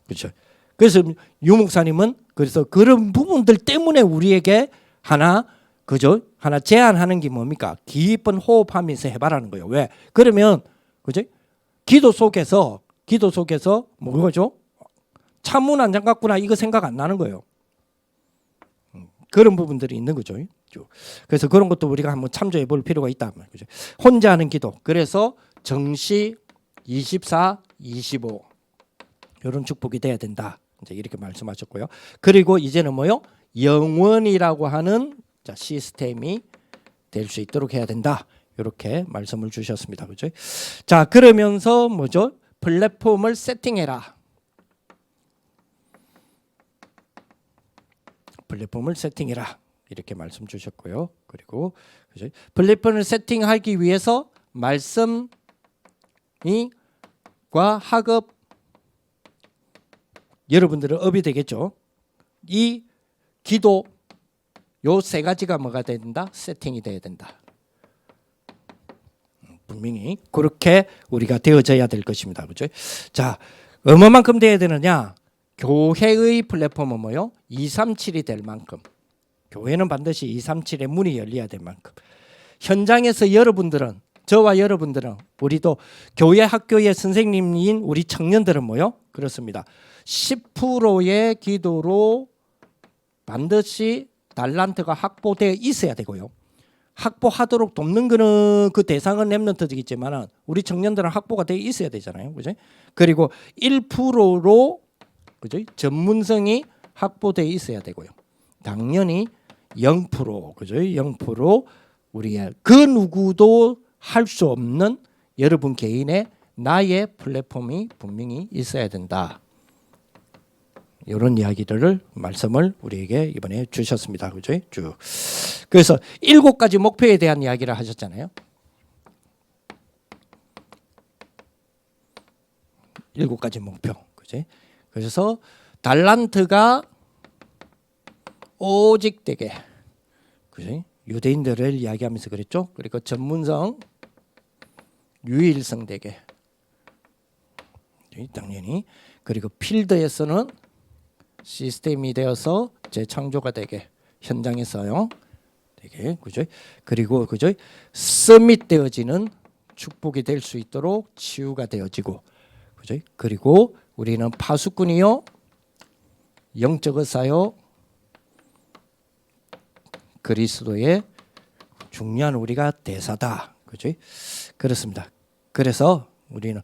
그렇죠. 그래서 유 목사님은 그래서 그런 부분들 때문에 우리에게 하나 제안하는 게 뭡니까? 깊은 호흡하면서 해봐라는 거예요. 왜? 그러면 그죠? 기도 속에서 뭐죠? 차문 안 잠갔구나 이거 생각 안 나는 거예요. 그런 부분들이 있는 거죠. 그래서 그런 것도 우리가 한번 참조해 볼 필요가 있다. 그죠? 혼자 하는 기도. 그래서 정시 24, 25 이런 축복이 돼야 된다. 이제 이렇게 말씀하셨고요. 그리고 이제는 뭐요? 영원이라고 하는 시스템이 될 수 있도록 해야 된다. 이렇게 말씀을 주셨습니다. 그죠? 자, 그러면서 뭐죠? 플랫폼을 세팅해라. 플랫폼을 세팅해라. 이렇게 말씀 주셨고요. 그리고 그죠? 플랫폼을 세팅하기 위해서 말씀과 학업 여러분들은 업이 되겠죠. 이 기도 요 3가지가 뭐가 돼야 된다? 세팅이 돼야 된다. 분명히 그렇게 우리가 되어져야 될 것입니다. 그죠? 자, 얼마만큼 돼야 되느냐? 교회의 플랫폼은 뭐요? 237이 될 만큼. 교회는 반드시 237의 문이 열려야 될 만큼. 현장에서 여러분들은 저와 여러분들은 우리도 교회 학교의 선생님인 우리 청년들은 뭐요? 그렇습니다. 10%의 기도로 반드시 달란트가 확보되어 있어야 되고요. 확보하도록 돕는 거는 그 대상은 렘넌트이겠지만 우리 청년들은 확보가 되어 있어야 되잖아요. 그죠? 그리고 1%로 그죠? 전문성이 확보되어 있어야 되고요. 당연히 0% 그죠? 0% 우리의 그 누구도 할 수 없는 여러분 개인의 나의 플랫폼이 분명히 있어야 된다. 이런 이야기들을 말씀을 우리에게 이번에 주셨습니다. 그죠? 쭉. 그래서 7가지 목표에 대한 이야기를 하셨잖아요. 7가지 목표. 그죠? 그래서 달란트가 오직 되게. 그죠? 유대인들을 이야기하면서 그랬죠. 그리고 전문성 유일성되게 당연히. 그리고 필드에서는 시스템이 되어서 재창조가 되게 현장에서요. 되게 그죠? 그리고 그죠? 서밋되어지는 축복이 될 수 있도록 치유가 되어지고 그죠? 그리고 우리는 파수꾼이요. 영적 의사요. 그리스도의 중요한 우리가 대사다. 그죠? 그렇습니다. 그래서 우리는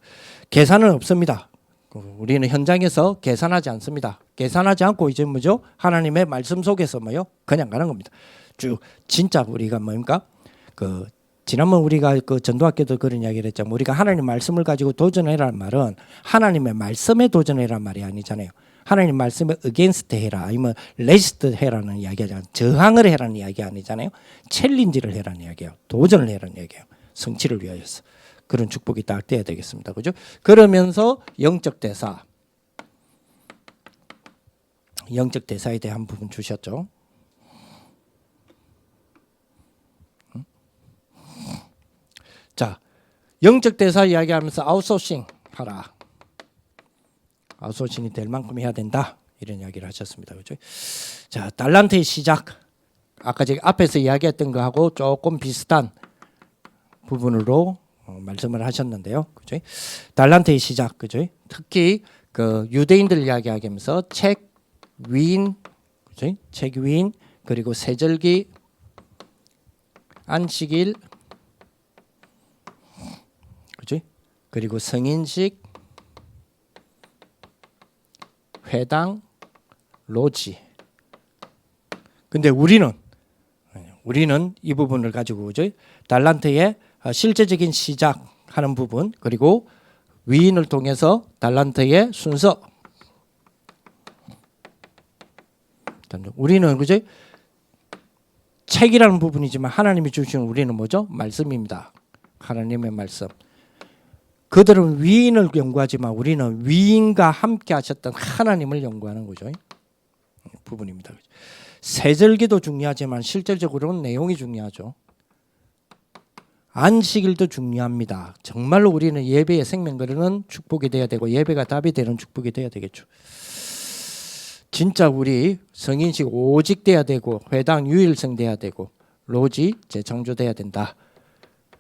계산은 없습니다. 우리는 현장에서 계산하지 않습니다. 계산하지 않고 이제 뭐죠? 하나님의 말씀 속에서 뭐요? 그냥 가는 겁니다. 쭉 진짜 우리가 뭡니까? 그 지난번 우리가 그 전도학교도 그런 이야기를 했죠. 우리가 하나님 말씀을 가지고 도전해라는 말은 하나님의 말씀에 도전해라는 말이 아니잖아요. 하나님 말씀에 against 해라 아니면 resist 해라는 이야기잖아요. 저항을 해라는 이야기 아니잖아요. 챌린지를 해라는 이야기예요. 도전을 해라는 이야기예요. 성취를 위하여서. 그런 축복이 딱 돼야 되겠습니다. 그죠? 그러면서 영적 대사. 영적 대사에 대한 부분 주셨죠. 자, 영적 대사 이야기하면서 아웃소싱 하라. 아웃소싱이 될 만큼 해야 된다. 이런 이야기를 하셨습니다. 그죠? 자, 달란트의 시작. 아까 제가 앞에서 이야기했던 거하고 조금 비슷한 부분으로 말씀을 하셨는데요. 그죠? 달란트의 시작. 그죠? 특히 그 유대인들 이야기하면서 책 위인, 그죠? 책 위인 그리고 세절기 안식일 그죠? 그리고 성인식 회당 로지. 근데 우리는 이 부분을 가지고 그죠? 달란트의 실제적인 시작하는 부분 그리고 위인을 통해서 달란트의 순서. 우리는 그죠? 책이라는 부분이지만 하나님이 주시는 우리는 뭐죠? 말씀입니다. 하나님의 말씀. 그들은 위인을 연구하지만 우리는 위인과 함께 하셨던 하나님을 연구하는 거죠. 부분입니다. 세절기도 중요하지만 실질적으로는 내용이 중요하죠. 안식일도 중요합니다. 정말로 우리는 예배의 생명거리는 축복이 돼야 되고 예배가 답이 되는 축복이 돼야 되겠죠. 진짜 우리 성인식 오직 돼야 되고 회당 유일성 돼야 되고 로지 재창조돼야 된다.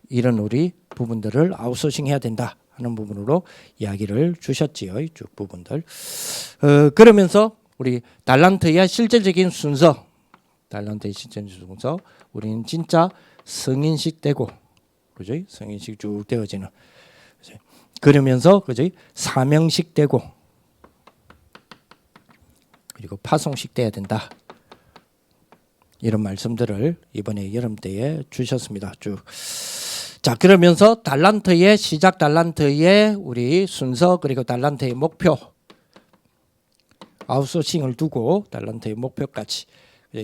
이런 우리 부분들을 아웃소싱 해야 된다 하는 부분으로 이야기를 주셨지요. 쭉 부분들. 그러면서 우리 달란트의 실질적인 순서, 달란트의 실질적인 순서, 우리는 진짜 성인식 되고, 그죠? 성인식 쭉 되어지는. 그죠? 그러면서 그죠? 사명식 되고, 그리고 파송식 돼야 된다. 이런 말씀들을 이번에 여름 때에 주셨습니다. 쭉. 자, 그러면서 달란트의 시작, 달란트의 우리 순서 그리고 달란트의 목표 아웃소싱을 두고 달란트의 목표까지.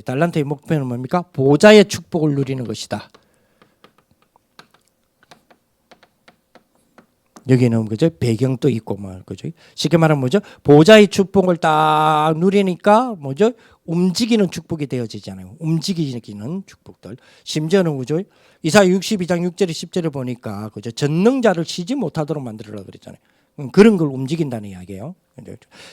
달란트의 목표는 뭡니까? 보좌의 축복을 누리는 것이다. 여기는 그죠? 배경도 있고 뭐 그죠? 쉽게 말하면 뭐죠? 보좌의 축복을 딱 누리니까 뭐죠? 움직이는 축복이 되어지잖아요. 움직이는 축복들. 심지어는 그죠? 이사야 62장 6절에 10절에 보니까 그죠? 전능자를 쉬지 못하도록 만들으라 그랬잖아요. 그런 걸 움직인다는 이야기예요.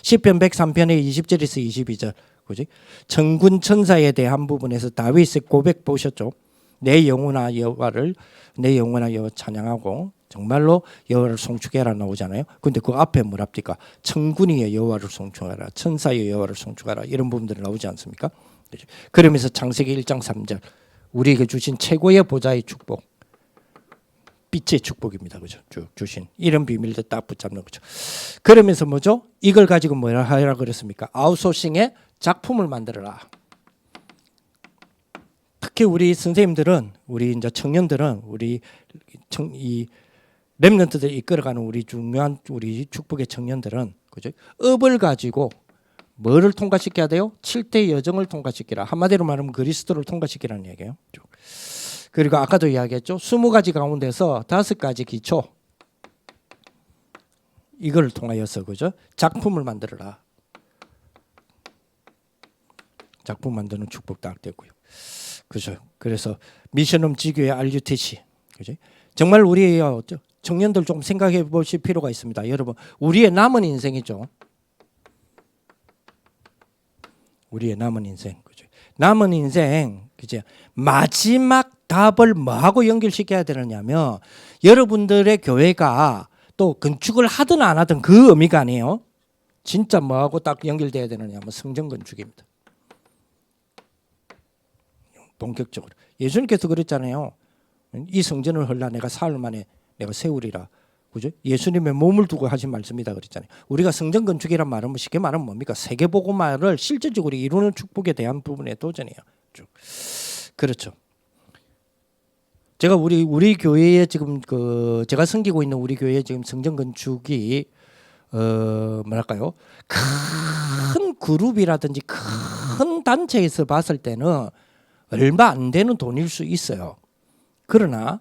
시편 103편의 20절에서 22절. 그죠? 천군 천사에 대한 부분에서 다윗의 고백 보셨죠? 내 영혼아 여호와를 내 영혼아 여호와 찬양하고 정말로 여호와를 송축해라 나오잖아요. 근데 그 앞에 뭐랍니까? 천군이 여호와를 송축하라, 천사의 여호와를 송축하라 이런 부분들이 나오지 않습니까? 그러면서 창세기 1장 3절 우리에게 주신 최고의 보좌의 축복, 빛의 축복입니다. 그죠? 쭉 주신 이런 비밀들 딱 붙잡는 거죠. 그러면서 뭐죠? 이걸 가지고 뭐라 하라 그랬습니까? 아웃소싱의 작품을 만들어라. 특히 우리 선생님들은 우리 이제 청년들은 우리 이 렘넌트들 이끌어가는 우리 중요한 우리 축복의 청년들은 그죠? 업을 가지고 뭐를 통과시켜야 돼요? 7대 여정을 통과시키라. 한마디로 말하면 그리스도를 통과시키라는 얘기예요. 그리고 아까도 이야기했죠. 20가지 가운데서 5가지 기초 이걸 통하여서 그죠? 작품을 만들어라. 작품 만드는 축복 딱 되고요. 그죠? 그래서 미션홈 지교의 RUTC 그죠? 정말 우리의 청년들 좀 생각해 보실 필요가 있습니다. 여러분, 우리의 남은 인생이죠. 우리의 남은 인생, 그죠? 남은 인생, 그죠? 마지막 답을 뭐하고 연결시켜야 되느냐면 여러분들의 교회가 또 건축을 하든 안 하든 그 의미가 아니에요. 진짜 뭐하고 딱 연결돼야 되느냐면 성전 건축입니다. 본격적으로 예수님께서 그랬잖아요. 이 성전을 헐라 내가 사흘 만에 내가 세우리라. 그죠? 예수님의 몸을 두고 하신 말씀이다 그랬잖아요. 우리가 성전 건축이란 말은 뭐 쉽게 말하면 뭡니까? 세계복음화를 실질적으로 이루는 축복에 대한 부분의 도전이에요. 쭉. 그렇죠. 제가 우리 교회에 지금 제가 섬기고 있는 우리 교회에 지금 성전 건축이 뭐랄까요? 큰 그룹이라든지 큰 단체에서 봤을 때는 얼마 안 되는 돈일 수 있어요. 그러나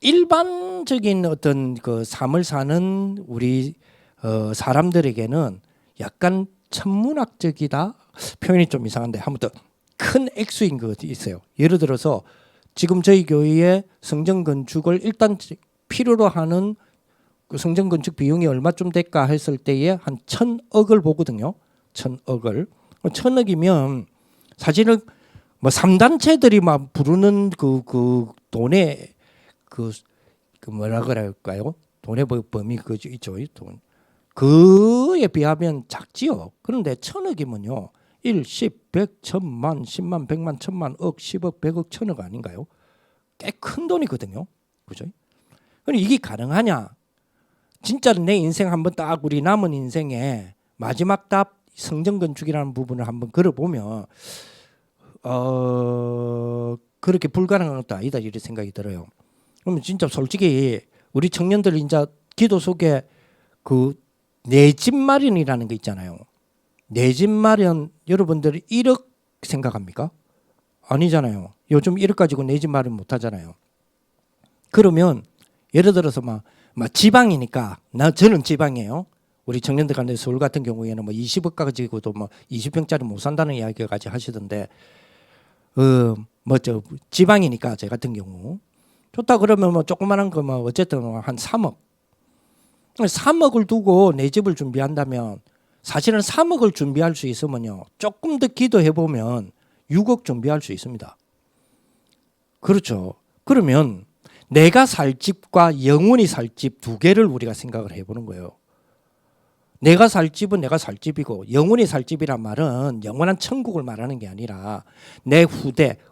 일반적인 어떤 그 삶을 사는 우리 사람들에게는 약간 천문학적이다 표현이 좀 이상한데 아무튼 큰 액수인 것이 있어요. 예를 들어서 지금 저희 교회의 성전 건축을 일단 필요로 하는 그 성전 건축 비용이 얼마쯤 될까 했을 때에 한 1,000억을 보거든요. 1,000억을. 1,000억이면 사실은 뭐 3단체들이 막 부르는 그 돈의 그 뭐라 그럴까요? 돈의 범위 그 있죠. 돈. 그에 비하면 작지요. 그런데 1,000억이면요. 1, 10, 100, 1,000만, 10만, 100만, 1,000만, 억, 10억, 100억, 1,000억 아닌가요? 꽤 큰 돈이거든요. 그죠? 그럼 이게 가능하냐? 진짜 내 인생 한번 딱 우리 남은 인생에 마지막 답 성전 건축이라는 부분을 한번 걸어보면 그렇게 불가능한 것도 아니다 이런 생각이 들어요. 그러면 진짜 솔직히 우리 청년들 이제 기도 속에 그 내 집 마련이라는 게 있잖아요. 내 집 마련 여러분들이 1억 생각합니까? 아니잖아요. 요즘 1억 가지고 내 집 마련 못 하잖아요. 그러면 예를 들어서 막 지방이니까 저는 지방이에요. 우리 청년들 간데 서울 같은 경우에는 뭐 20억 가지고도 뭐 20평짜리 못 산다는 이야기까지 하시던데 지방이니까 제 같은 경우 좋다 그러면 뭐 조그만한 거 뭐 어쨌든 한 3억. 3억을 두고 내 집을 준비한다면 사실은 3억을 준비할 수 있으면요. 조금 더 기도해 보면 6억 준비할 수 있습니다. 그렇죠. 그러면 내가 살 집과 영원히 살 집 두 개를 우리가 생각을 해보는 거예요. 내가 살 집은 내가 살 집이고 영원히 살 집이란 말은 영원한 천국을 말하는 게 아니라 내 후대의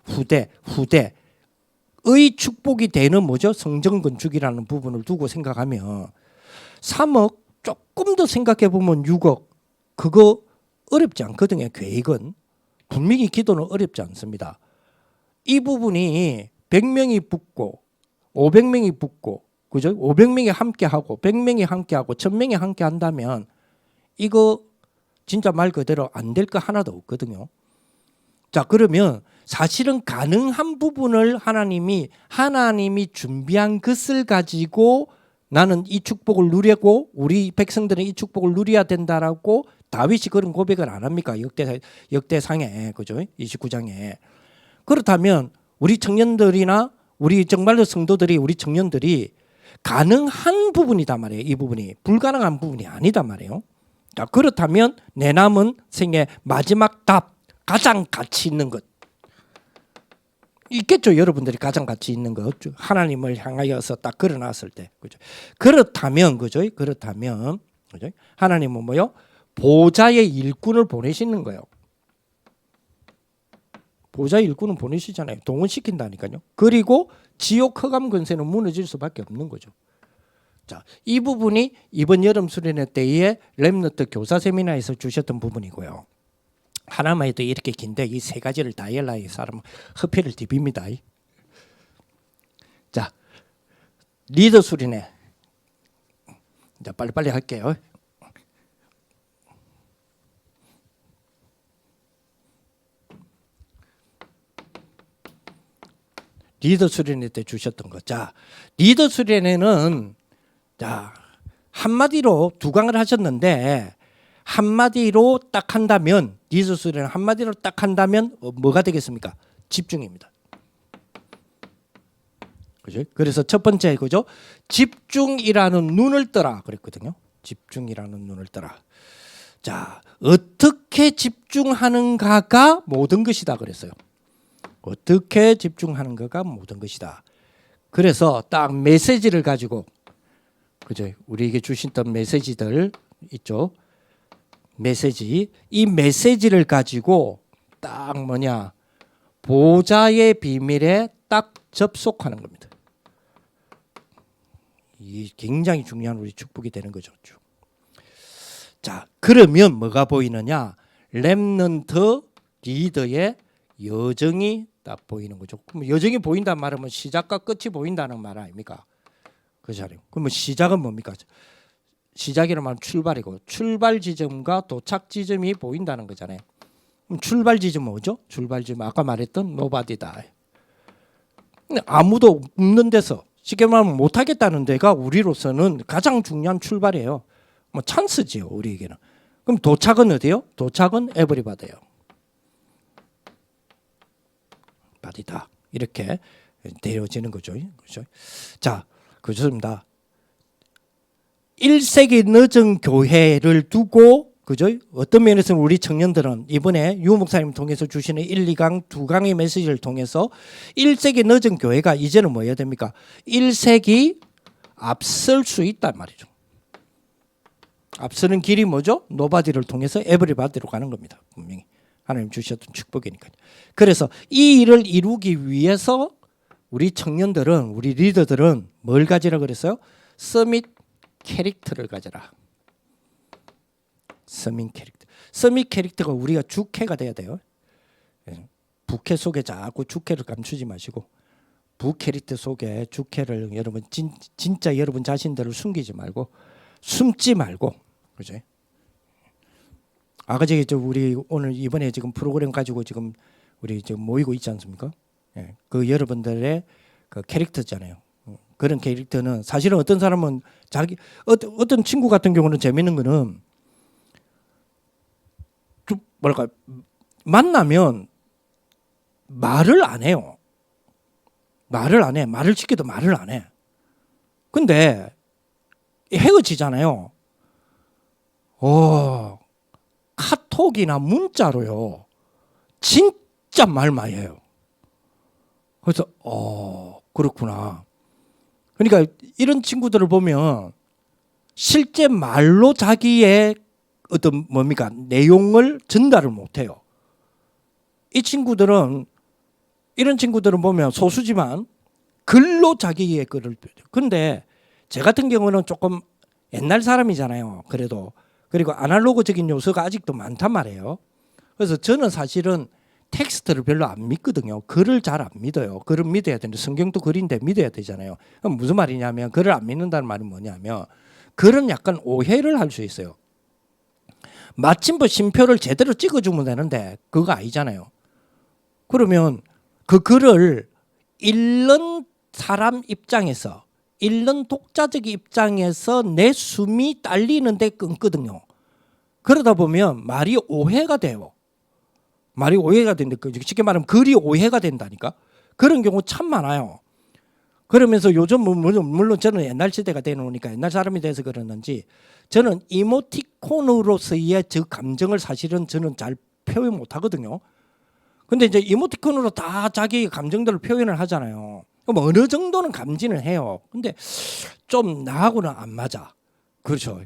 축복이 되는 뭐죠? 성전 건축이라는 부분을 두고 생각하면 3억 조금 더 생각해 보면 6억 그거 어렵지 않거든요. 계획은 분명히 기도는 어렵지 않습니다. 이 부분이 100명이 붙고 500명이 붙고 그죠? 500명이 함께 하고 100명이 함께 하고 1000명이 함께 한다면 이거 진짜 말 그대로 안 될 거 하나도 없거든요. 자, 그러면 사실은 가능한 부분을 하나님이 준비한 것을 가지고 나는 이 축복을 누리고 우리 백성들은 이 축복을 누려야 된다라고 다윗이 그런 고백을 안 합니까? 역대상에 그죠? 29장에. 그렇다면 우리 청년들이나 우리 정말로 성도들이 우리 청년들이 가능한 부분이단 말이에요. 이 부분이 불가능한 부분이 아니다 말이에요. 자, 그렇다면 내 남은 생의 마지막 답 가장 가치 있는 것 있겠죠. 여러분들이 가장 가치 있는 것 하나님을 향하여서 딱 걸어놨을 때 그죠. 그렇다면 그죠. 그렇다면 그죠. 하나님은 뭐요? 보좌의 일꾼을 보내시는 거예요. 보좌의 일꾼은 보내시잖아요. 동원시킨다니까요. 그리고 지옥 흑암 권세는 무너질 수밖에 없는 거죠. 자, 이 부분이 이번 여름 수련회 때에 렘너트 교사 세미나에서 주셨던 부분이고요. 하나만 해도 이렇게 긴데 이 세 가지를 다 해라 이 사람은 허피를 디빕니다. 자, 리더 수련회. 자, 빨리빨리 할게요. 리더 수련회 때 주셨던 거. 자, 리더 수련회는 자, 한마디로 두 강을 하셨는데 한마디로 딱 한다면 리더 수련회 한마디로 딱 한다면 뭐가 되겠습니까? 집중입니다. 그죠? 그래서 첫 번째 그죠? 집중이라는 눈을 떠라 그랬거든요. 집중이라는 눈을 떠라. 자, 어떻게 집중하는가가 모든 것이다 그랬어요. 어떻게 집중하는가가 모든 것이다. 그래서 딱 메시지를 가지고 그죠? 우리에게 주셨던 메시지들 있죠. 메시지. 이 메시지를 가지고 딱 뭐냐? 보좌의 비밀에 딱 접속하는 겁니다. 이 굉장히 중요한 우리 축복이 되는 거죠. 자, 그러면 뭐가 보이느냐? 렘넌트 리더의 여정이 딱 보이는 거죠. 그럼 여정이 보인다는 말은 시작과 끝이 보인다는 말 아닙니까? 그렇잖아요. 그러면 시작은 뭡니까? 시작이라는 말은 출발이고 출발 지점과 도착 지점이 보인다는 거잖아요. 그럼 출발 지점은 뭐죠? 출발 지점 아까 말했던 노바디다. 아무도 없는 데서 쉽게 말하면 못하겠다는 데가 우리로서는 가장 중요한 출발이에요. 뭐 찬스지요 우리에게는. 그럼 도착은 어디요? 도착은 에브리바디예요. 바디다 이렇게 되어지는 거죠. 그렇죠? 자, 그렇습니다. 1세기 늦은 교회를 두고 그죠? 어떤 면에서는 우리 청년들은 이번에 유 목사님 통해서 주시는 1, 2강, 2강의 메시지를 통해서 1세기 늦은 교회가 이제는 뭐 해야 됩니까? 1세기 앞설 수 있단 말이죠. 앞서는 길이 뭐죠? 노바디를 통해서 에브리바디로 가는 겁니다. 분명히 하나님 주셨던 축복이니까요. 그래서 이 일을 이루기 위해서 우리 청년들은 우리 리더들은 뭘 가지라 그랬어요? 서밋 캐릭터를 가져라. 서밋 캐릭터. 서밋 캐릭터가 우리가 주캐가 돼야 돼요. 부캐 속에 자꾸 주캐를 감추지 마시고 부캐릭터 속에 주캐를 여러분 진짜 여러분 자신들을 숨기지 말고 숨지 말고 그죠? 아까 저기 우리 오늘 이번에 지금 프로그램 가지고 지금 우리 지금 모이고 있지 않습니까? 예, 그 여러분들의 그 캐릭터잖아요. 그런 캐릭터는 사실은 어떤 사람은 자기 어떤 친구 같은 경우는 재밌는 거는 좀 뭐랄까 만나면 말을 안 해요. 말을 안 해. 말을 시켜도 말을 안 해. 근데 헤어지잖아요. 카톡이나 문자로요. 진짜 말 많이 해요. 그래서 그렇구나. 그러니까 이런 친구들을 보면 실제 말로 자기의 어떤 뭡니까 내용을 전달을 못해요. 이 친구들은 이런 친구들은 보면 소수지만 글로 자기의 글을 근데 제 같은 경우는 조금 옛날 사람이잖아요. 그리고 아날로그적인 요소가 아직도 많단 말이에요. 그래서 저는 사실은 텍스트를 별로 안 믿거든요. 글을 잘 안 믿어요. 글을 믿어야 되는데 성경도 글인데 믿어야 되잖아요. 그럼 무슨 말이냐면 글을 안 믿는다는 말은 뭐냐면 글은 약간 오해를 할 수 있어요. 마침표 심표를 제대로 찍어주면 되는데 그거 아니잖아요. 그러면 그 글을 읽는 사람 입장에서 읽는 독자적 입장에서 내 숨이 딸리는데 끊거든요. 그러다 보면 말이 오해가 돼요. 말이 오해가 되는데 쉽게 말하면 글이 오해가 된다니까. 그런 경우 참 많아요. 그러면서 요즘 물론 저는 옛날 시대가 되놓으니까 옛날 사람이 돼서 그러는지 저는 이모티콘으로서의 저 감정을 사실은 저는 잘 표현 못하거든요. 근데 이제 이모티콘으로 다 자기 감정들을 표현을 하잖아요. 그럼 어느 정도는 감지는 해요. 근데 좀 나하고는 안 맞아. 그렇죠.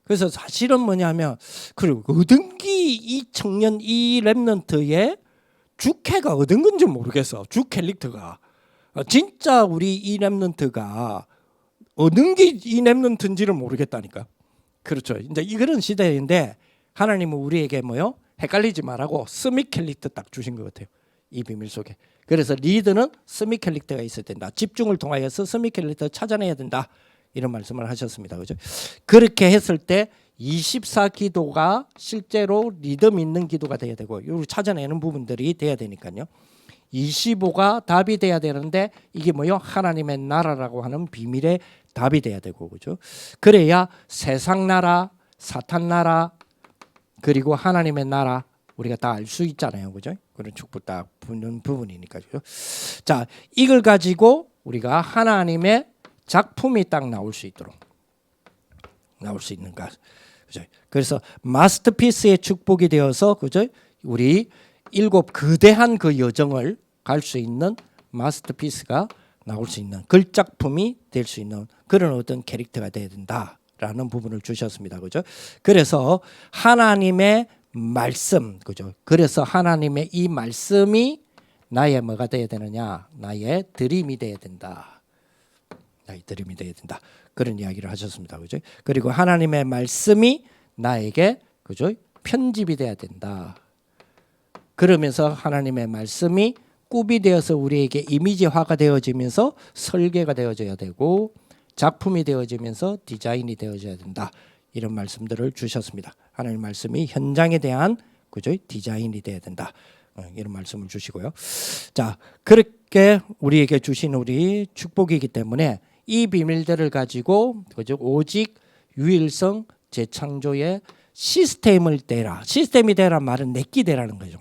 그래서 사실은 뭐냐면 그리고 어딘기 이 청년 이 랩런트의 주캐가 어딘 건지 모르겠어. 주 캐릭터가 진짜 우리 이 랩런트가 어딘 게 이 랩런트인지를 모르겠다니까. 그렇죠. 이제 이런 시대인데 하나님은 우리에게 뭐요? 헷갈리지 말라고 스믹 캐릭터 딱 주신 것 같아요. 이 비밀 속에. 그래서 리더는 스믹 캐릭터가 있어야 된다. 집중을 통하여서 스믹 캐릭터를 찾아내야 된다. 이런 말씀을 하셨습니다. 그죠? 그렇게 했을 때 24기도가 실제로 리듬 있는 기도가 돼야 되고 이걸 찾아내는 부분들이 돼야 되니까요. 25가 답이 돼야 되는데 이게 뭐요? 하나님의 나라라고 하는 비밀의 답이 돼야 되고 그죠? 그래야 세상 나라, 사탄 나라 그리고 하나님의 나라 우리가 다 알 수 있잖아요. 그죠? 그런 축복 딱 붙는 부분이니까. 그죠? 자, 이걸 가지고 우리가 하나님의 작품이 딱 나올 수 있도록 나올 수 있는가. 그죠? 그래서 마스터피스의 축복이 되어서 그죠? 우리 7 거대한 그 여정을 갈 수 있는 마스터피스가 나올 수 있는 글작품이 될 수 있는 그런 어떤 캐릭터가 돼야 된다라는 부분을 주셨습니다. 그죠? 그래서 하나님의 말씀, 그죠? 그래서 하나님의 이 말씀이 나의 뭐가 돼야 되느냐? 나의 드림이 돼야 된다. 나의 드림이 돼야 된다. 그런 이야기를 하셨습니다. 그죠? 그리고 하나님의 말씀이 나에게 그죠? 편집이 돼야 된다. 그러면서 하나님의 말씀이 꿈이 되어서 우리에게 이미지화가 되어지면서 설계가 되어져야 되고 작품이 되어지면서 디자인이 되어져야 된다. 이런 말씀들을 주셨습니다. 하나님 말씀이 현장에 대한 그죠? 디자인이 돼야 된다. 이런 말씀을 주시고요. 자, 그렇게 우리에게 주신 우리 축복이기 때문에 이 비밀들을 가지고 그죠? 오직 유일성 재창조의 시스템을 대라. 시스템이 되라 말은 내끼 되라는 거죠.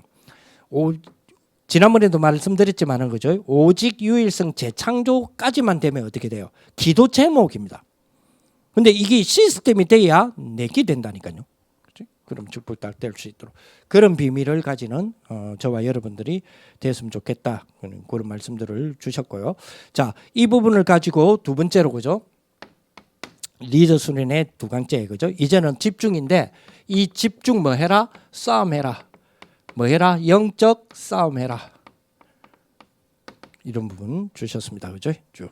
지난번에도 말씀드렸지만은 그죠? 오직 유일성 재창조까지만 되면 어떻게 돼요? 기도 제목입니다. 근데 이게 시스템이 돼야 내끼 된다니까요. 그렇지? 그럼 축복 딱 될 수 있도록 그런 비밀을 가지는 저와 여러분들이 됐으면 좋겠다. 그런 말씀들을 주셨고요. 자, 이 부분을 가지고 두 번째로 그죠? 리더 수련의 두 강째 그죠? 이제는 집중인데 이 집중 뭐 해라? 싸움해라. 뭐 해라? 영적 싸움해라. 이런 부분 주셨습니다. 그죠? 쭉.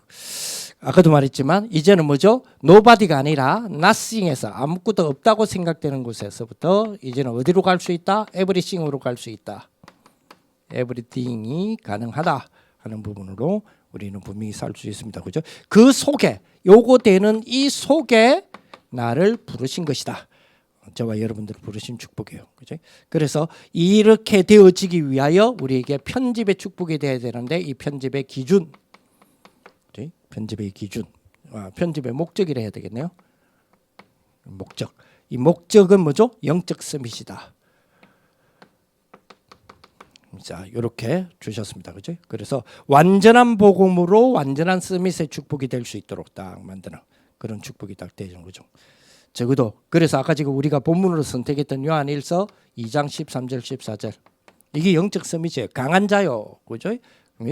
아까도 말했지만 이제는 뭐죠? nobody가 아니라 nothing에서 아무것도 없다고 생각되는 곳에서부터 이제는 어디로 갈 수 있다? everything으로 갈 수 있다. everything이 가능하다 하는 부분으로 우리는 분명히 살 수 있습니다. 그죠? 그 속에 요거 되는 이 속에 나를 부르신 것이다. 저와 여러분들을 부르신 축복이에요. 그죠? 그래서 이렇게 되어지기 위하여 우리에게 편집의 축복이 되어야 되는데 이 편집의 기준, 그죠? 편집의 기준, 편집의 목적이라 해야 되겠네요. 목적. 이 목적은 뭐죠? 영적 서밋이다. 자, 이렇게 주셨습니다. 그죠? 그래서 완전한 복음으로 완전한 서밋의 축복이 될 수 있도록 딱 만드는 그런 축복이 딱 되는 거죠. 적어도 그래서 아까 지금 우리가 본문으로 선택했던 요한일서 2장 13절 14절 이게 영적 서밋이에요. 강한 자요. 그죠?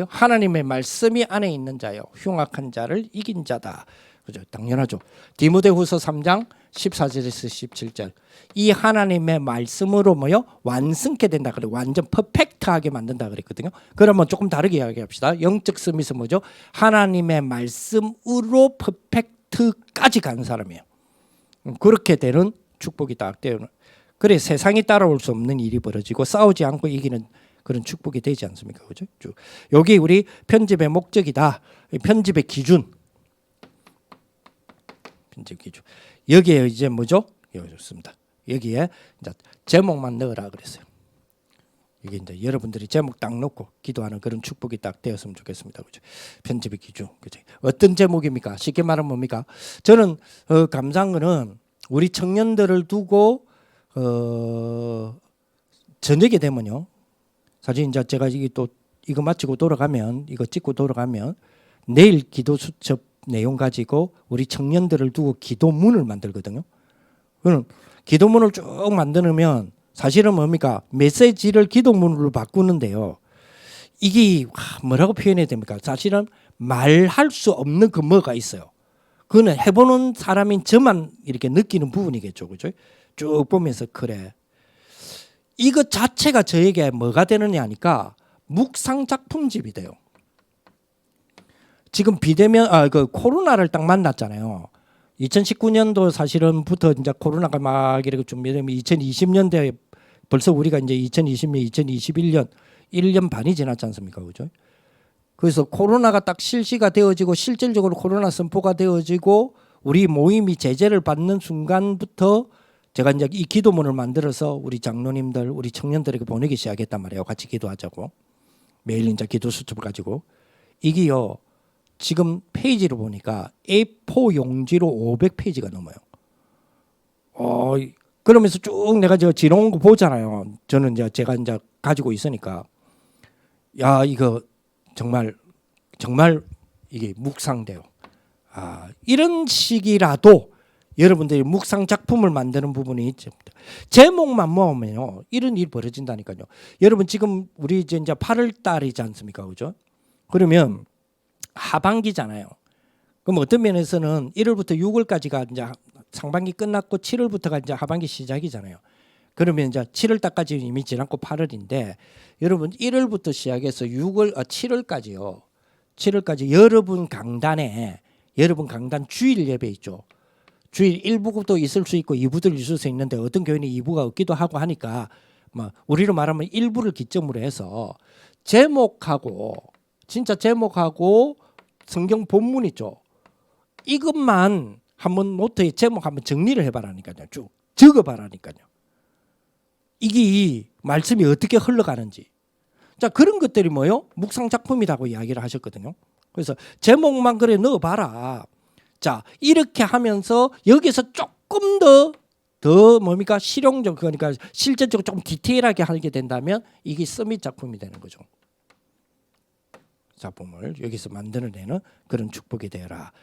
하나님의 말씀이 안에 있는 자요. 흉악한 자를 이긴 자다. 그죠? 당연하죠. 디모데후서 3장 14절에서 17절. 이 하나님의 말씀으로 뭐요? 완성케 된다 그래. 완전 퍼펙트하게 만든다 그랬거든요. 그러면 조금 다르게 이야기합시다. 영적 서밋은 뭐죠? 하나님의 말씀으로 퍼펙트까지 가는 사람이에요. 그렇게 되는 축복이 딱 되는. 그래 세상이 따라올 수 없는 일이 벌어지고 싸우지 않고 이기는 그런 축복이 되지 않습니까? 그죠? 여기 우리 편집의 목적이다. 편집의 기준. 편집 기준. 여기에 이제 뭐죠? 여기 좋습니다. 여기에 이제 제목만 넣으라 그랬어요. 이게 이제 여러분들이 제목 딱 넣고 기도하는 그런 축복이 딱 되었으면 좋겠습니다. 그죠? 편집의 기준. 그죠? 어떤 제목입니까? 쉽게 말하면 뭡니까? 저는 감사한 거는 우리 청년들을 두고 저녁에 되면요. 사실 이제 제가 이거 마치고 돌아가면 이거 찍고 돌아가면 내일 기도 수첩 내용 가지고 우리 청년들을 두고 기도문을 만들거든요. 그럼 기도문을 쭉 만드면 사실은 뭡니까? 메시지를 기도문으로 바꾸는데요. 이게 뭐라고 표현해야 됩니까? 사실은 말할 수 없는 그 뭐가 있어요. 그거는 해보는 사람인 저만 이렇게 느끼는 부분이겠죠. 그죠? 쭉 보면서 그래. 이것 자체가 저에게 뭐가 되느냐 하니까 묵상 작품집이 돼요. 지금 비대면 그 코로나를 딱 만났잖아요. 2019년도 사실은부터 이제 코로나가 막 이렇게 준비되면 2020년대에 벌써 우리가 이제 2020년, 2021년 1년 반이 지났지 않습니까? 그죠? 그래서 코로나가 딱 실시가 되어지고 실질적으로 코로나 선포가 되어지고 우리 모임이 제재를 받는 순간부터 제가 이제 이 기도문을 만들어서 우리 장로님들, 우리 청년들에게 보내기 시작했단 말이에요. 같이 기도하자고. 매일 이제 기도 수첩을 가지고. 이게요. 지금 페이지로 보니까 A4 용지로 500페이지가 넘어요. 그러면서 쭉 내가 저 지나온 거 보잖아요. 저는 이제 제가 이제 가지고 있으니까 야 이거 정말 이게 묵상돼요. 이런 식이라도 여러분들이 묵상 작품을 만드는 부분이 있죠. 제목만 모으면요 이런 일이 벌어진다니까요. 여러분 지금 우리 이제 8월 달이지 않습니까, 그죠? 그러면 하반기잖아요. 그럼 어떤 면에서는 1월부터 6월까지가 이제 상반기 끝났고 7월부터가 이제 하반기 시작이잖아요. 그러면 이제 7월 달까지 이미 지났고 8월인데 여러분 1월부터 시작해서 7월까지요. 7월까지 여러분 강단 주일 예배 있죠. 주일 1부도 있을 수 있고 2부도 있을 수 있는데 어떤 교회는 2부가 없기도 하고 하니까 우리로 말하면 1부를 기점으로 해서 진짜 제목하고 성경 본문 있죠. 이것만 한번 노트에 제목 한번 정리를 해봐라니까요. 쭉 적어봐라니까요. 이게 말씀이 어떻게 흘러가는지. 자, 그런 것들이 뭐요? 묵상 작품이라고 이야기를 하셨거든요. 그래서 제목만 그래 넣어봐라. 자, 이렇게 하면서 여기서 조금 더 뭡니까? 실용적, 그러니까 실제적으로 좀 디테일하게 하게 된다면 이게 서밋 작품이 되는 거죠. 작품을 여기서 만들어내는 그런 축복이 되어라.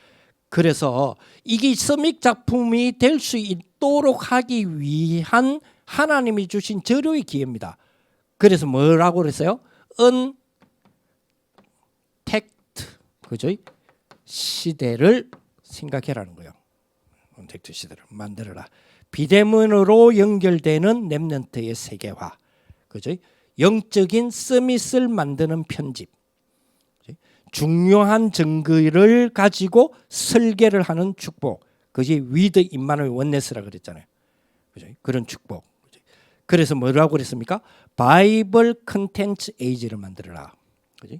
그래서 이게 서밋 작품이 될 수 있도록 하기 위한 하나님이 주신 저료의 기회입니다. 그래서 뭐라고 그랬어요? 언택트, 그죠? 시대를 생각해라는 거예요. 언택트 시대를 만들어라. 비대면으로 연결되는 렘넌트의 세계화, 그죠? 영적인 서밋을 만드는 편집, 그죠? 중요한 증거를 가지고 설계를 하는 축복, 그것이 위드 임마누엘 원네스라 그랬잖아요. 그죠? 그런 축복. 그죠? 그래서 뭐라고 그랬습니까? 바이블 컨텐츠 에이지를 만들어라. 그죠?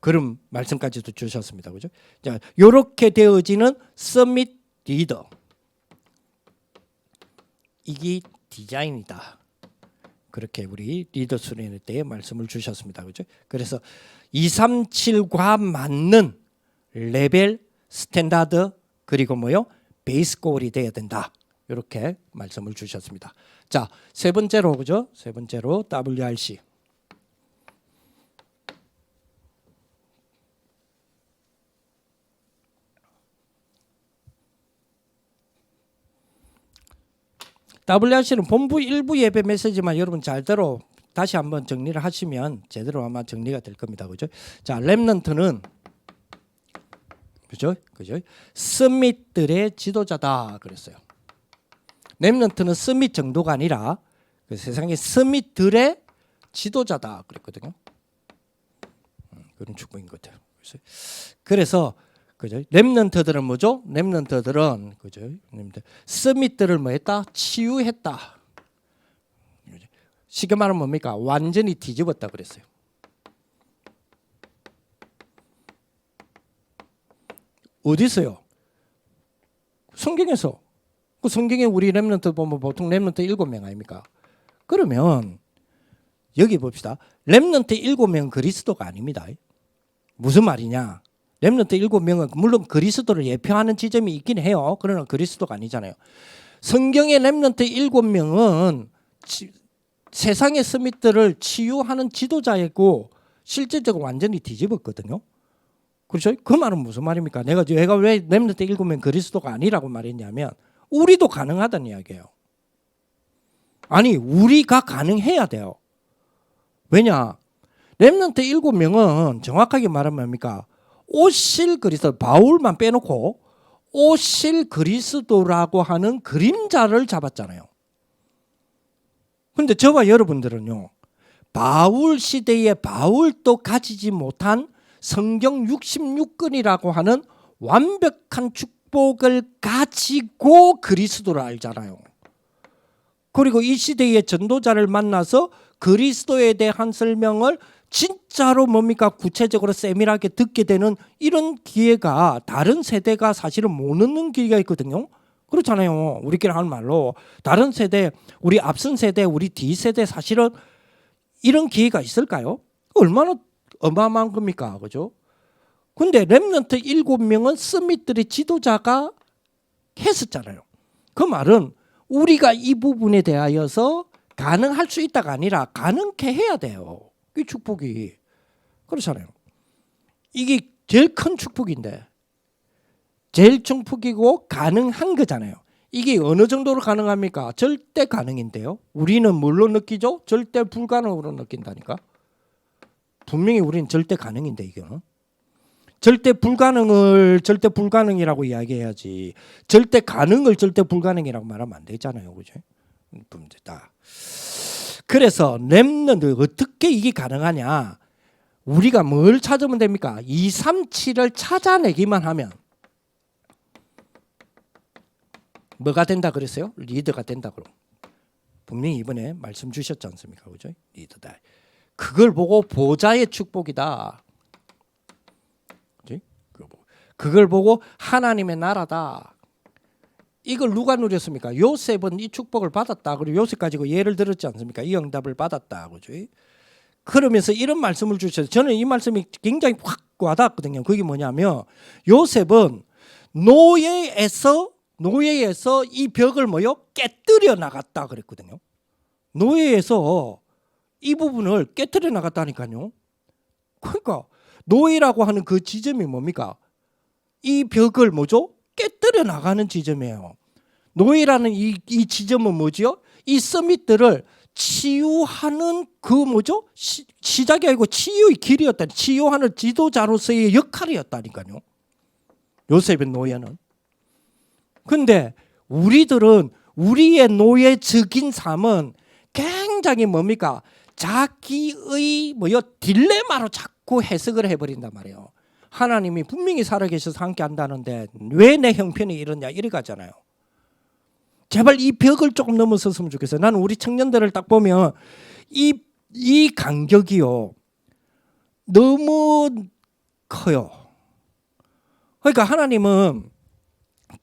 그런 말씀까지도 주셨습니다. 그죠? 자, 이렇게 되어지는 서밋 리더. 이게 디자인이다. 그렇게 우리 리더 수련회 때 말씀을 주셨습니다. 그죠? 그래서 237과 맞는 레벨, 스탠다드, 그리고 뭐요? 베이스 골이 돼야 된다. 이렇게 말씀을 주셨습니다. 자, 세 번째로, 그죠? 세 번째로 WRC. WRC는 본부 일부 예배 메시지만 여러분 잘 들어 다시 한번 정리를 하시면 제대로 아마 정리가 될 겁니다. 그죠? 자, 렘넌트는 그죠? 서밋들의 지도자다 그랬어요. 렘넌트는 서밋 정도가 아니라 그 세상의 서밋들의 지도자다 그랬거든요. 그런 축복인 것 같아요. 그래서 그죠? 렘넌트들은 뭐죠? 렘넌트들은 그죠? 서밋들을 뭐 했다? 치유했다. 쉽게 말하면 뭡니까? 완전히 뒤집었다 그랬어요. 어디서요? 성경에서. 그 성경에 우리 렘넌트 보면 보통 렘넌트 7명 아닙니까? 그러면 여기 봅시다. 렘넌트 7명 그리스도가 아닙니다. 무슨 말이냐? 렘넌트 7명은 물론 그리스도를 예표하는 지점이 있긴 해요. 그러나 그리스도가 아니잖아요. 성경의 렘넌트 7명은 세상의 서밋들을 치유하는 지도자이고 실제적으로 완전히 뒤집었거든요. 그렇죠? 그 말은 무슨 말입니까? 내가 왜 렘넌트 7명 그리스도가 아니라고 말했냐면 우리도 가능하다는 이야기예요. 아니, 우리가 가능해야 돼요. 왜냐? 렘넌트 7명은 정확하게 말하면 뭡니까? 오실 그리스도, 바울만 빼놓고 오실 그리스도라고 하는 그림자를 잡았잖아요. 그런데 저와 여러분들은요, 바울 시대에 바울도 가지지 못한 성경 66권이라고 하는 완벽한 축복을 가지고 그리스도를 알잖아요. 그리고 이 시대의 전도자를 만나서 그리스도에 대한 설명을 진짜로 뭡니까? 구체적으로 세밀하게 듣게 되는 이런 기회가 다른 세대가 사실은 못 얻는 기회가 있거든요. 그렇잖아요. 우리끼리 하는 말로 다른 세대, 우리 앞선 세대, 우리 뒤 세대 사실은 이런 기회가 있을까요? 얼마나 어마어마한 겁니까? 그죠? 근데 렘넌트 7명은 서밋들의 지도자가 했었잖아요. 그 말은 우리가 이 부분에 대하여서 가능할 수 있다가 아니라 가능케 해야 돼요. 이 축복이. 그렇잖아요. 이게 제일 큰 축복인데 제일 축복이고 가능한 거잖아요. 이게 어느 정도로 가능합니까? 절대 가능인데요. 우리는 뭘로 느끼죠? 절대 불가능으로 느낀다니까. 분명히 우리는 절대 가능인데 이거는. 절대 불가능을 절대 불가능이라고 이야기해야지. 절대 가능을 절대 불가능이라고 말하면 안 되잖아요. 그죠? 문제다. 그래서 렘넌트 어떻게 이게 가능하냐? 우리가 뭘 찾으면 됩니까? 237을 찾아내기만 하면 뭐가 된다 그랬어요? 리더가 된다 그럼. 분명히 이번에 말씀 주셨지 않습니까? 그죠? 리더다. 그걸 보고 보좌의 축복이다. 그지? 그걸 보고 하나님의 나라다. 이걸 누가 누렸습니까? 요셉은 이 축복을 받았다. 그리고 요셉 가지고 예를 들었지 않습니까? 이 응답을 받았다. 그죠? 그러면서 이런 말씀을 주셨어요. 저는 이 말씀이 굉장히 확 와닿았거든요. 그게 뭐냐면 요셉은 노예에서 이 벽을 깨뜨려 나갔다 그랬거든요. 노예에서 이 부분을 깨뜨려 나갔다니까요. 그러니까 노예라고 하는 그 지점이 뭡니까? 이 벽을 깨뜨려 나가는 지점이에요. 노예라는 이 지점은 뭐지요? 이 서밋들을 치유하는 시작이 아니고 치유의 길이었다. 치유하는 지도자로서의 역할이었다니까요. 요셉의 노예는. 근데 우리들은 우리의 노예적인 삶은 굉장히 뭡니까? 자기의 딜레마로 자꾸 해석을 해버린단 말이에요. 하나님이 분명히 살아계셔서 함께 한다는데 왜 내 형편이 이러냐 이래 가잖아요. 제발 이 벽을 조금 넘어섰으면 좋겠어요. 나는 우리 청년들을 딱 보면 이 간격이요 너무 커요. 그러니까 하나님은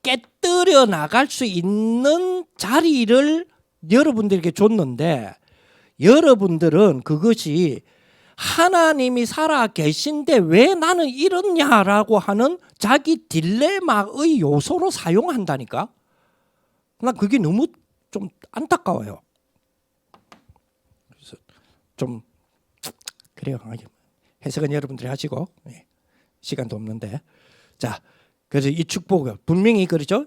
깨뜨려 나갈 수 있는 자리를 여러분들에게 줬는데 여러분들은 그것이 하나님이 살아 계신데 왜 나는 이러냐라고 하는 자기 딜레마의 요소로 사용한다니까. 난 그게 너무 좀 안타까워요. 그래서 좀 그래요. 해석은 여러분들이 하시고 시간도 없는데 자 그래서 이 축복을 분명히 그렇죠.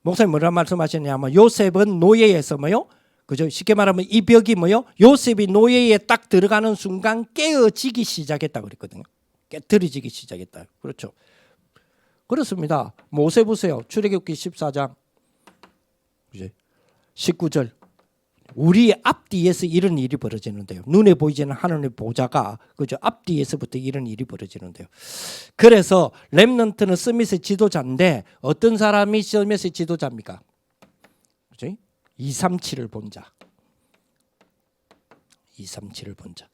목사님 뭐라 말씀하셨냐면 요셉은 노예에서 그죠? 쉽게 말하면 이 벽이 요셉이 노예에 딱 들어가는 순간 깨어지기 시작했다 그랬거든요. 깨트려지기 시작했다. 그렇죠. 그렇습니다. 모세 보세요. 출애굽기 14장 19절. 우리 앞뒤에서 이런 일이 벌어지는데요. 눈에 보이지는 하나님의 보좌가 그죠? 앞뒤에서부터 이런 일이 벌어지는데요. 그래서 렘넌트는 스밋의 지도자인데 어떤 사람이 스밋의 지도자입니까? 그죠? 237을 본 자. 237을 본 자.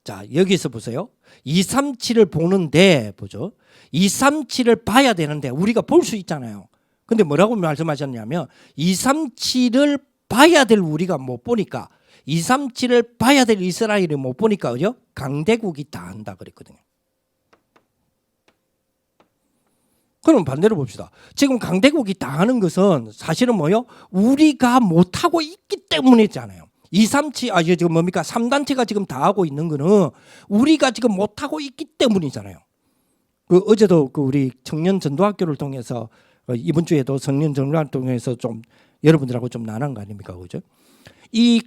자, 여기서 보세요. 237을 보는데 보죠. 237을 봐야 되는데 우리가 볼 수 있잖아요. 근데 뭐라고 말씀하셨냐면 237을 봐야 될 우리가 못 보니까 237을 봐야 될 이스라엘이 못 보니까 그죠? 강대국이 다 한다 그랬거든요. 그럼 반대로 봅시다. 지금 강대국이 다 하는 것은 사실은 우리가 못하고 있기 때문이잖아요. 237 지금 뭡니까? 3단체가 지금 다 하고 있는 거는 우리가 지금 못하고 있기 때문이잖아요. 어제도 우리 청년 전도학교를 통해서 이번 주에도 청년 전도학교를 통해서 좀 여러분들하고 좀 나눈 거 아닙니까? 그죠? 이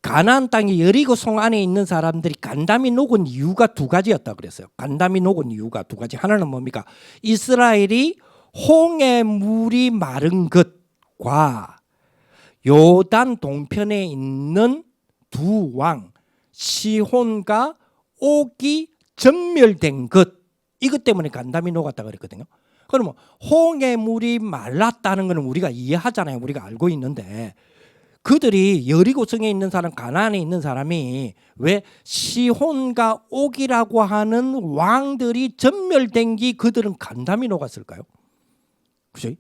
가나안 땅의 여리고 성 안에 있는 사람들이 간담이 녹은 이유가 두 가지였다 그랬어요. 간담이 녹은 이유가 두 가지. 하나는 뭡니까? 이스라엘이 홍해 물이 마른 것과 요단 동편에 있는 두 왕 시혼과 옥이 전멸된 것 이것 때문에 간담이 녹았다 그랬거든요. 그러면 홍해 물이 말랐다는 것은 우리가 이해하잖아요. 우리가 알고 있는데 그들이 여리고성에 있는 사람, 가나안에 있는 사람이 왜 시혼과 옥이라고 하는 왕들이 전멸된 게 그들은 간담이 녹았을까요? 그죠?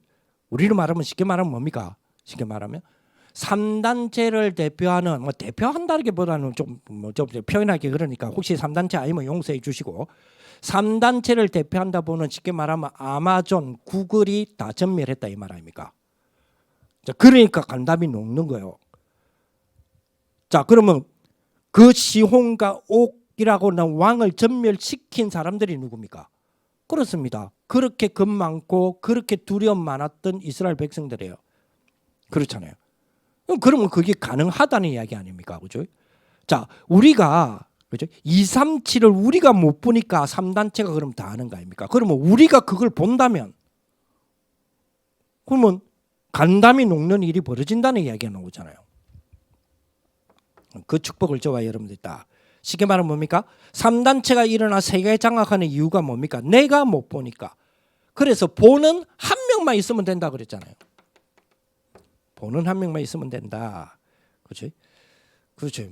우리로 말하면 쉽게 말하면 뭡니까? 쉽게 말하면 3단체를 대표하는 대표한다기보다는 좀 표현하기 그러니까 혹시 3단체 아니면 용서해 주시고 3단체를 대표한다 보는 쉽게 말하면 아마존, 구글이 다 전멸했다 이 말 아닙니까? 자, 그러니까 간담이 녹는 거예요. 자, 그러면 그 시혼과 옥이라고 하는 왕을 전멸시킨 사람들이 누굽니까? 그렇습니다. 그렇게 겁 많고 그렇게 두려움 많았던 이스라엘 백성들이에요. 그렇잖아요. 그러면 그게 가능하다는 이야기 아닙니까? 그죠? 자, 우리가 그죠? 237을 우리가 못 보니까 3단체가 그럼 다 아는 거 아닙니까? 그러면 우리가 그걸 본다면 그러면 간담이 녹는 일이 벌어진다는 이야기가 나오잖아요. 그 축복을 저와 여러분들이 다 쉽게 말하면 뭡니까? 3단체가 일어나 세계에 장악하는 이유가 뭡니까? 내가 못 보니까. 그래서 보는 한 명만 있으면 된다 그랬잖아요. 보는 한 명만 있으면 된다. 그렇지? 그렇죠.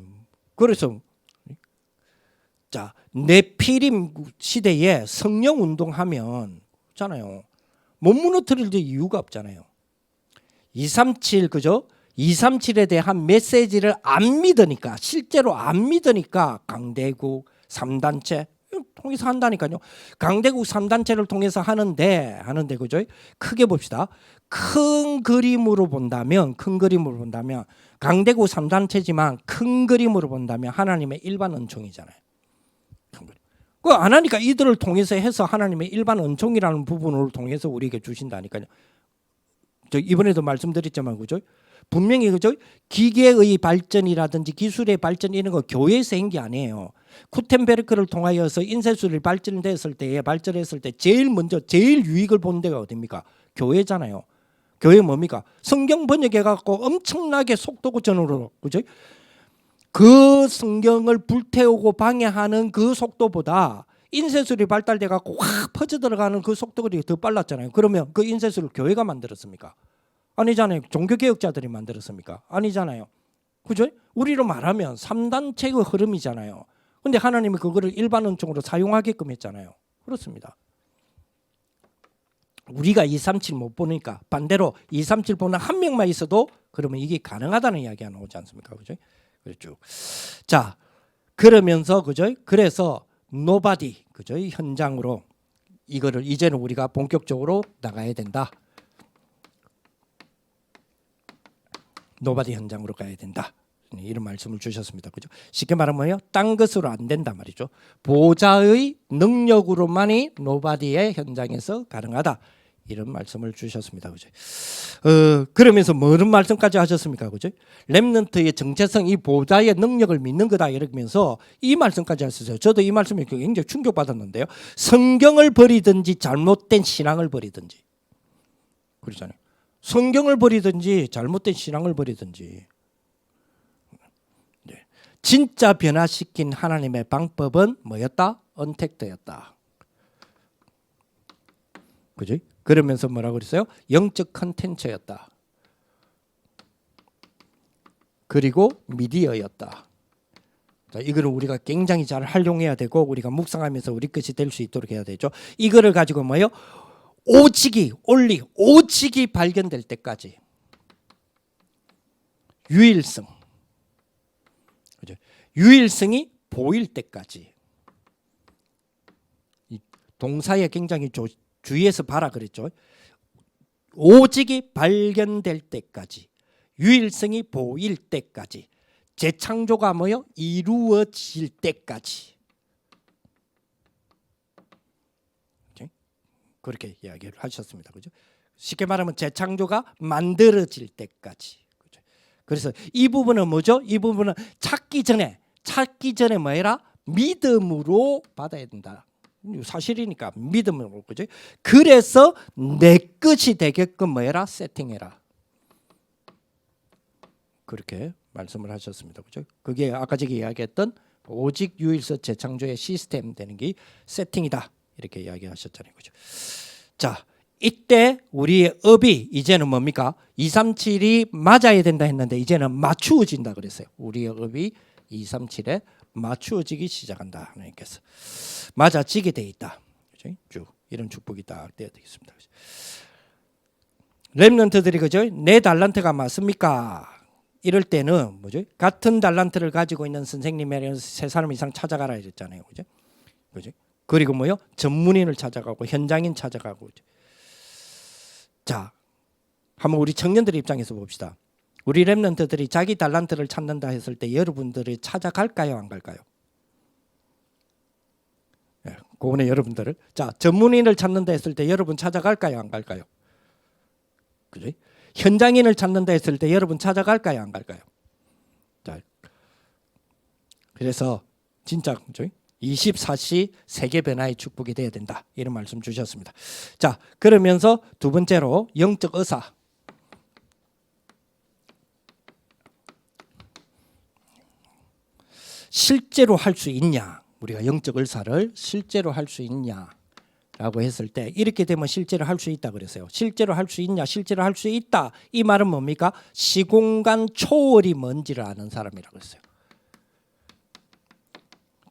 그래서 자, 네피림 시대에 성령 운동하면 있잖아요. 못 무너뜨릴 이유가 없잖아요. 237 그죠? 237에 대한 메시지를 안 믿으니까 실제로 안 믿으니까 강대국 3단체 통해서 한다니까요. 강대국 3단체를 통해서 하는데 그죠? 크게 봅시다. 큰 그림으로 본다면 강대국 3단체지만 큰 그림으로 본다면 하나님의 일반 은총이잖아요. 그거 안 하니까 이들을 통해서 해서 하나님의 일반 은총이라는 부분을 통해서 우리에게 주신다니까요. 저 이번에도 말씀드렸지만 그죠? 분명히 그죠? 기계의 발전이라든지 기술의 발전 이런 거 교회에서 한 게 아니에요. 구텐베르크를 통하여서 인쇄술이 발전했을 때 제일 먼저 제일 유익을 본 데가 어딥니까? 교회잖아요. 교회 뭡니까? 성경 번역해 갖고 엄청나게 속도전으로 그죠? 그 성경을 불태우고 방해하는 그 속도보다 인쇄술이 발달돼 갖고 확 퍼져 들어가는 그 속도가 더 빨랐잖아요. 그러면 그 인쇄술을 교회가 만들었습니까? 아니잖아요. 종교개혁자들이 만들었습니까? 아니잖아요. 그죠? 우리로 말하면 3단체의 흐름이잖아요. 근데 하나님이 그거를 일반 은총으로 사용하게끔 했잖아요. 그렇습니다. 우리가 237 못 보니까 반대로 237 보는 한 명만 있어도 그러면 이게 가능하다는 이야기가 나오지 않습니까? 그죠? 그렇죠. 자, 그러면서 그죠? 그래서 nobody 그죠? 현장으로 이거를 이제는 우리가 본격적으로 나가야 된다. nobody 현장으로 가야 된다. 이런 말씀을 주셨습니다. 그죠? 쉽게 말하면 뭐예요? 딴 것으로 안 된단 말이죠. 보좌의 능력으로만이 nobody의 현장에서 가능하다. 이런 말씀을 주셨습니다. 그죠? 그러면서 뭐런 말씀까지 하셨습니까? 그죠? 렘넌트의 정체성, 이 보좌의 능력을 믿는 거다 이러면서 이 말씀까지 하셨어요. 저도 이 말씀에 굉장히 충격받았는데요. 성경을 버리든지 잘못된 신앙을 버리든지 그러잖아요. 성경을 버리든지 잘못된 신앙을 버리든지 진짜 변화시킨 하나님의 방법은 뭐였다? 언택트였다. 그죠? 그러면서 뭐라고 그랬어요? 영적 컨텐츠였다. 그리고 미디어였다. 자, 이거를 우리가 굉장히 잘 활용해야 되고 우리가 묵상하면서 우리 것이 될 수 있도록 해야 되죠. 이거를 가지고 뭐예요? 오직이 발견될 때까지 유일성, 그죠? 유일성이 보일 때까지 동사에 굉장히 주의해서 봐라 그랬죠. 오직이 발견될 때까지 유일성이 보일 때까지 재창조가 뭐요? 이루어질 때까지 그렇게 이야기를 하셨습니다. 그죠? 쉽게 말하면 재창조가 만들어질 때까지. 그죠? 그래서 이 부분은 뭐죠? 이 부분은 찾기 전에 뭐해라? 믿음으로 받아야 된다. 사실이니까 믿음으로. 그죠? 그래서 내 것이 되게끔 뭐해라? 세팅해라. 그렇게 말씀을 하셨습니다. 그죠? 그게 아까 제가 이야기했던 오직 유일서 재창조의 시스템 되는 게 세팅이다. 이렇게 이야기하셨잖아요. 그죠? 자, 이때 우리의 업이 이제는 뭡니까? 237이 맞아야 된다 했는데 이제는 맞추어진다 그랬어요. 우리의 업이 237에 맞추어지기 시작한다. 하나님께서 맞아지게 돼 있다. 그죠? 쭉 이런 축복이 딱 되어야 되겠습니다. 렘넌트들이 그죠? 내 달란트가 맞습니까? 이럴 때는 뭐죠? 같은 달란트를 가지고 있는 선생님이랑 3사람 이상 찾아가라 이랬잖아요. 그죠? 그죠? 그리고 뭐요? 전문인을 찾아가고 현장인 찾아가고. 자, 한번 우리 청년들 입장에서 봅시다. 우리 렘넌트들이 자기 달란트를 찾는다 했을 때 여러분들이 찾아갈까요? 안 갈까요? 고은의 여러분들을. 자, 전문인을 찾는다 했을 때 여러분 찾아갈까요, 안 갈까요? 그죠? 현장인을 찾는다 했을 때 여러분 찾아갈까요, 안 갈까요? 자, 그래서 진짜 그죠? 24시 세계 변화의 축복이 돼야 된다. 이런 말씀 주셨습니다. 자, 그러면서 두 번째로 영적 의사. 실제로 할 수 있냐? 우리가 영적 의사를 실제로 할 수 있냐라고 했을 때 이렇게 되면 실제로 할 수 있다 그랬어요. 실제로 할 수 있냐? 실제로 할 수 있다. 이 말은 뭡니까? 시공간 초월이 뭔지를 아는 사람이라고 했어요.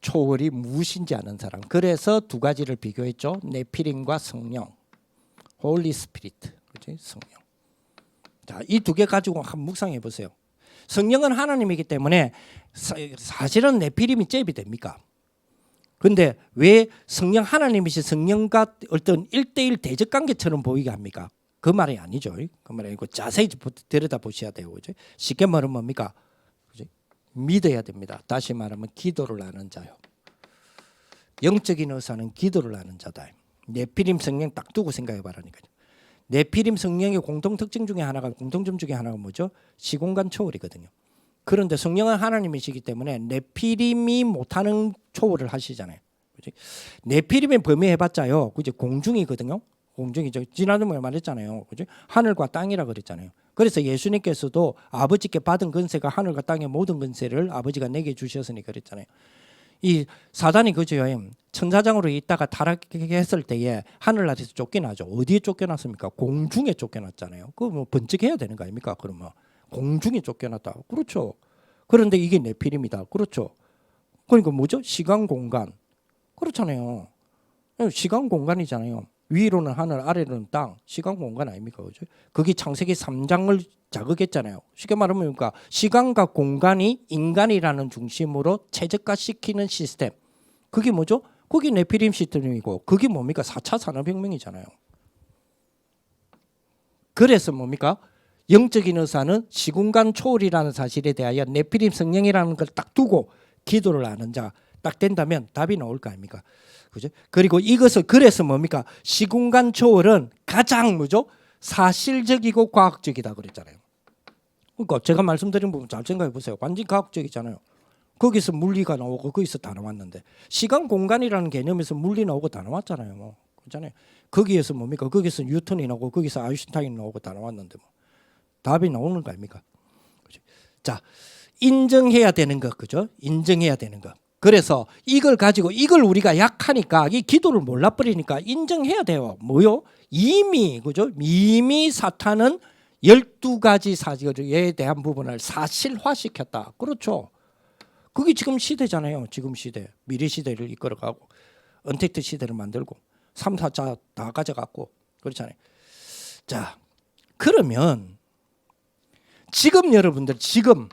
초월이 무엇인지 아는 사람. 그래서 두 가지를 비교했죠. 네피림과 성령, 홀리 스피리트, 그렇지? 성령. 자, 이 두 개 가지고 한번 묵상해 보세요. 성령은 하나님이기 때문에 사실은 네피림이 잽이 됩니까? 근데 왜 성령 하나님이시 성령과 어떤 1대1 대적 관계처럼 보이게 합니까? 그 말이 아니죠. 그 말이 아니고 자세히 들여다 보셔야 돼요. 그죠? 쉽게 말하면 뭡니까? 그죠? 믿어야 됩니다. 다시 말하면 기도를 하는 자요. 영적인 의사는 기도를 하는 자다. 네피림 성령 딱 두고 생각해 봐라니까요. 네피림 성령의 공통 특징 중에 하나가 공통점 중에 하나가 뭐죠? 시공간 초월이거든요. 그런데 성령은 하나님이시기 때문에 네피림이 못하는 초월을 하시잖아요. 그치? 네피림의 범위 해봤자요. 그죠? 공중이거든요. 공중이죠. 지난번에 말했잖아요. 그죠? 하늘과 땅이라 그랬잖아요. 그래서 예수님께서도 아버지께 받은 권세가 하늘과 땅의 모든 권세를 아버지가 내게 주셨으니 그랬잖아요. 이 사단이 그죠? 천사장으로 있다가 타락했을 때에 하늘나라에서 쫓겨나죠. 어디에 쫓겨났습니까? 공중에 쫓겨났잖아요. 그거 뭐 번쩍해야 되는 거 아닙니까? 그러면 공중에 쫓겨났다. 그렇죠. 그런데 이게 네피림이다. 그렇죠. 그러니까 뭐죠? 시간 공간. 그렇잖아요. 시간 공간이잖아요. 위로는 하늘, 아래로는 땅. 시간 공간 아닙니까? 그죠? 거기 창세기 3장을 자극했잖아요. 쉽게 말하면 그러니까 시간과 공간이 인간이라는 중심으로 최적화시키는 시스템. 그게 뭐죠? 그게 네피림 시스템이고 그게 뭡니까? 4차 산업혁명이잖아요. 그래서 뭡니까? 영적인 의사는 시공간 초월이라는 사실에 대하여 네피림 성령이라는 걸 딱 두고 기도를 하는 자 딱 된다면 답이 나올 거 아닙니까? 그죠? 그리고 이것을 그래서 뭡니까? 시공간 초월은 가장 뭐죠? 사실적이고 과학적이다 그랬잖아요. 그러니까 제가 말씀드린 부분 잘 생각해 보세요. 완전 과학적이잖아요. 거기서 물리가 나오고 거기서 다 나왔는데 시간 공간이라는 개념에서 물리 나오고 다 나왔잖아요. 뭐 그렇잖아요. 거기에서 뭡니까? 거기서 뉴턴이 나오고 거기서 아인슈타인이 나오고 다 나왔는데 뭐 답이 나오는 거 아닙니까? 그죠? 자, 인정해야 되는 것, 그죠? 인정해야 되는 것. 그래서 이걸 가지고 이걸 우리가 약하니까 이 기도를 몰라버리니까 인정해야 돼요. 뭐요? 이미 그죠? 이미 사탄은 12가지 사실에 대한 부분을 사실화시켰다. 그렇죠. 그게 지금 시대잖아요. 지금 시대. 미래 시대를 이끌어가고 언택트 시대를 만들고 3, 4자 다 가져갔고 그렇잖아요. 자, 그러면 지금 여러분들 지금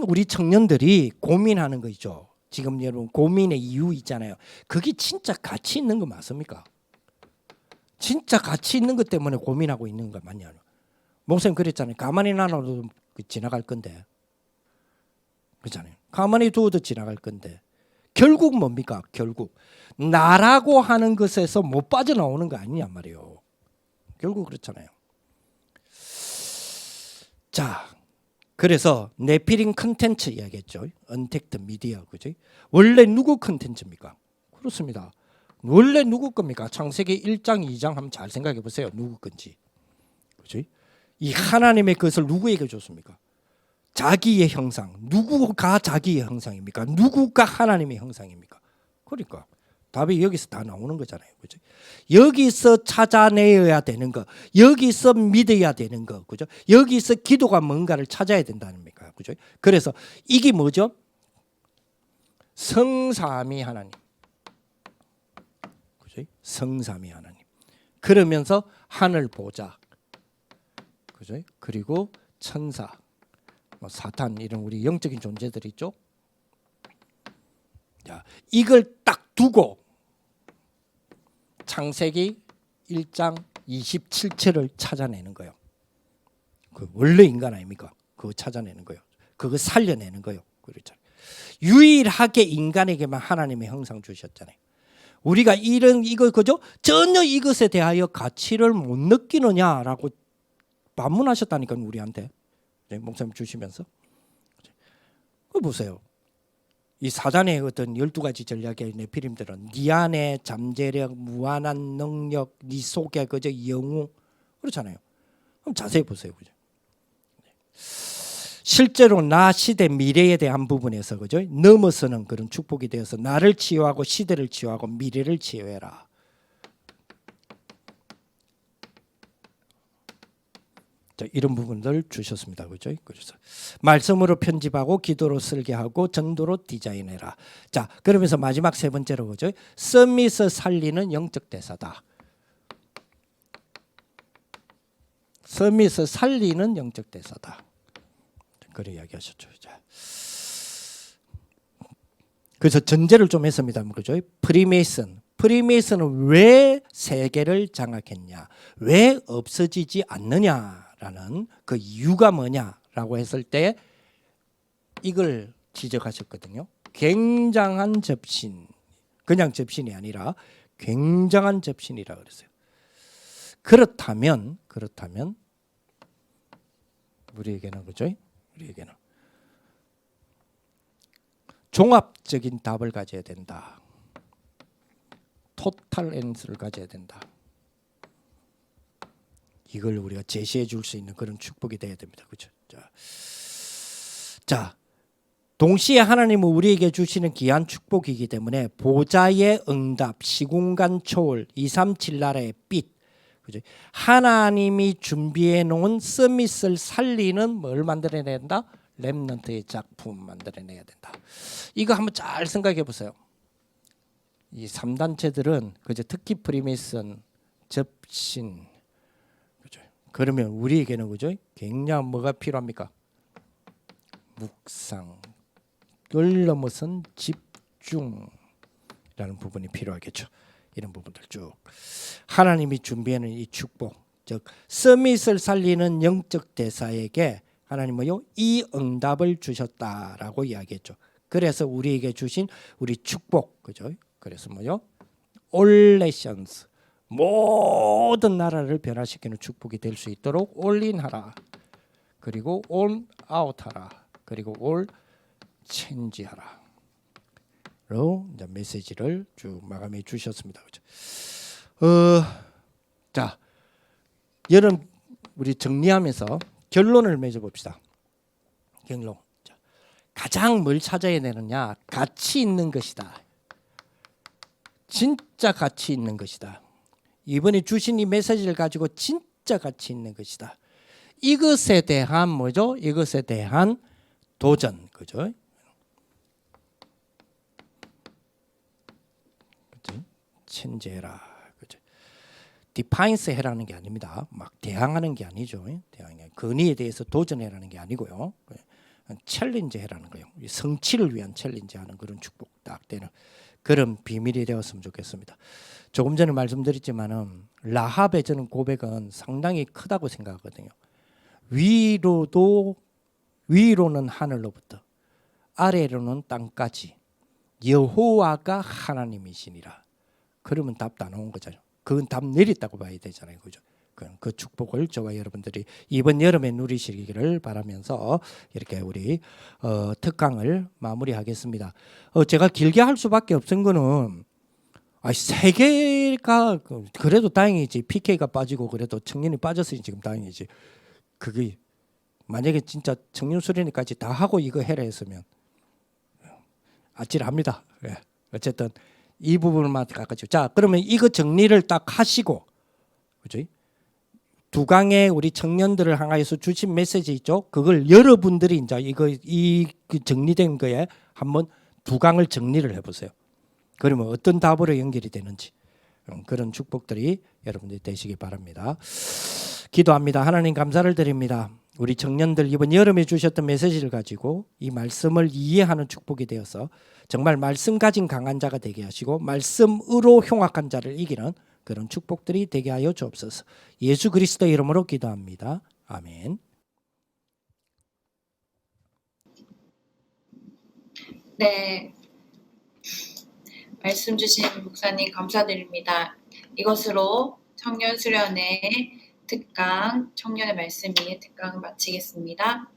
우리 청년들이 고민하는 거 있죠. 지금 여러분 고민의 이유 있잖아요. 그게 진짜 가치 있는 거 맞습니까? 진짜 가치 있는 것 때문에 고민하고 있는 거 맞냐? 목사님 그랬잖아요. 가만히 놔둬도 지나갈 건데. 그렇잖아요. 가만히 두어도 지나갈 건데. 결국 뭡니까? 결국 나라고 하는 것에서 못 빠져나오는 거 아니냐 말이에요. 결국 그렇잖아요. 자, 그래서 네피림 컨텐츠 이야기했죠. 언택트 미디어, 그죠? 원래 누구 컨텐츠입니까? 그렇습니다. 원래 누구 겁니까? 창세기 1장, 2장 한번 잘 생각해 보세요. 누구 건지. 그죠? 이 하나님의 것을 누구에게 줬습니까? 자기의 형상. 누구가 자기의 형상입니까? 누구가 하나님의 형상입니까? 그러니까 답이 여기서 다 나오는 거잖아요. 그죠? 여기서 찾아내야 되는 거, 여기서 믿어야 되는 거, 그죠? 여기서 기도가 뭔가를 찾아야 된다는 겁니까? 그죠? 그래서 이게 뭐죠? 성삼위 하나님. 그죠? 성삼위 하나님. 그러면서 하늘 보좌. 그죠? 그리고 천사, 뭐 사탄 이런 우리 영적인 존재들 있죠? 자, 이걸 딱 두고 창세기 1장 27절을 찾아내는 거예요. 그 원래 인간 아닙니까? 그거 찾아내는 거예요. 그거 살려내는 거예요. 그렇죠. 유일하게 인간에게만 하나님의 형상 주셨잖아요. 우리가 이거 그죠? 전혀 이것에 대하여 가치를 못 느끼느냐라고 반문하셨다니까요, 우리한테. 목사님 주시면서. 그 보세요. 이 사단의 어떤 12가지 전략의 네피림들은 네 안에 잠재력, 무한한 능력, 네 속에 그저 영웅 그렇잖아요. 그럼 자세히 보세요. 그죠? 실제로 나 시대 미래에 대한 부분에서 그죠? 넘어서는 그런 축복이 되어서 나를 치유하고 시대를 치유하고 미래를 치유해라. 자, 이런 부분들 주셨습니다. 그죠? 그래서 말씀으로 편집하고 기도로 설계하고 정도로 디자인해라. 자, 그러면서 마지막 세 번째로 그죠? 서밋을 살리는 영적 대사다. 서밋을 살리는 영적 대사다. 그래 이야기하셨죠. 자. 그래서 전제를 좀 했습니다. 그죠? 프리메이슨은 왜 세계를 장악했냐? 왜 없어지지 않느냐라는 그 이유가 뭐냐라고 했을 때 이걸 지적하셨거든요. 굉장한 접신. 그냥 접신이 아니라 굉장한 접신이라 그랬어요. 그렇다면 우리에게는 그죠? 우리에게는 종합적인 답을 가져야 된다. 토탈 앤서를 가져야 된다. 이걸 우리가 제시해 줄 수 있는 그런 축복이 돼야 됩니다. 그렇죠? 자, 동시에 하나님은 우리에게 주시는 귀한 축복이기 때문에 보좌의 응답, 시공간 초월, 237 나라의 빛, 그죠? 하나님이 준비해 놓은 서밋을 살리는 뭘 만들어내야 된다? 렘넌트의 작품 만들어내야 된다. 이거 한번 잘 생각해 보세요. 이 3단체들은 그저 특히 프리메이슨, 접신, 그죠? 그러면 우리에게는 그죠? 굉장히 뭐가 필요합니까? 묵상, 을 넘어선 집중이라는 부분이 필요하겠죠. 이런 부분들 쭉 하나님이 준비하는 이 축복, 즉 서밋을 살리는 영적 대사에게 하나님은요 이 응답을 주셨다라고 이야기했죠. 그래서 우리에게 주신 우리 축복, 그죠? 그래서 뭐요? All nations, 모든 나라를 변화시키는 축복이 될 수 있도록 올인하라. 그리고 all out하라. 그리고 all change하라. 로 이제 메시지를 쭉 마감해 주셨습니다. 그죠? 자, 여러분 우리 정리하면서 결론을 맺어 봅시다. 결론. 자, 가장 뭘 찾아야 되느냐? 가치 있는 것이다. 진짜 가치 있는 것이다. 이번에 주신 이 메시지를 가지고 진짜 가치 있는 것이다. 이것에 대한 뭐죠? 이것에 대한 도전, 그죠? 천재라, 그죠? 디파인스 해라는 게 아닙니다. 막 대항하는 게 아니죠. 근위에 대해서 도전해라는 게 아니고요. 챌린지 해라는 거예요. 성취를 위한 챌린지하는 그런 축복 딱 되는 그런 비밀이 되었으면 좋겠습니다. 조금 전에 말씀드렸지만은 라합의 저는 고백은 상당히 크다고 생각하거든요. 위로는 하늘로부터 아래로는 땅까지 여호와가 하나님이시니라. 그러면 답 다 나온 거잖아요. 그건 답 내렸다고 봐야 되잖아요. 그죠? 그 축복을 저와 여러분들이 이번 여름에 누리시기를 바라면서 이렇게 우리 특강을 마무리하겠습니다. 제가 길게 할 수밖에 없은 거는 세 개가 그래도 다행이지. PK가 빠지고 그래도 청년이 빠졌으니 지금 다행이지. 그게 만약에 진짜 청년 수련회까지 다 하고 이거 해라 했으면 아찔합니다. 예. 어쨌든 이 부분만 깎아주죠. 자, 그러면 이거 정리를 딱 하시고, 그죠? 두 강의 우리 청년들을 향하여서 주신 메시지 있죠? 그걸 여러분들이 이제 이 정리된 거에 한번 두 강을 정리를 해보세요. 그러면 어떤 답으로 연결이 되는지 그런 축복들이 여러분들이 되시기 바랍니다. 기도합니다. 하나님 감사를 드립니다. 우리 청년들 이번 여름에 주셨던 메시지를 가지고 이 말씀을 이해하는 축복이 되어서 정말 말씀 가진 강한 자가 되게 하시고 말씀으로 흉악한 자를 이기는 그런 축복들이 되게 하여 주옵소서. 예수 그리스도 이름으로 기도합니다. 아멘. 네, 말씀 주신 목사님 감사드립니다. 이것으로 청년 수련회 특강, 청년의 말씀 이해 특강을 마치겠습니다.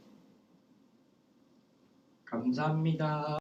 감사합니다.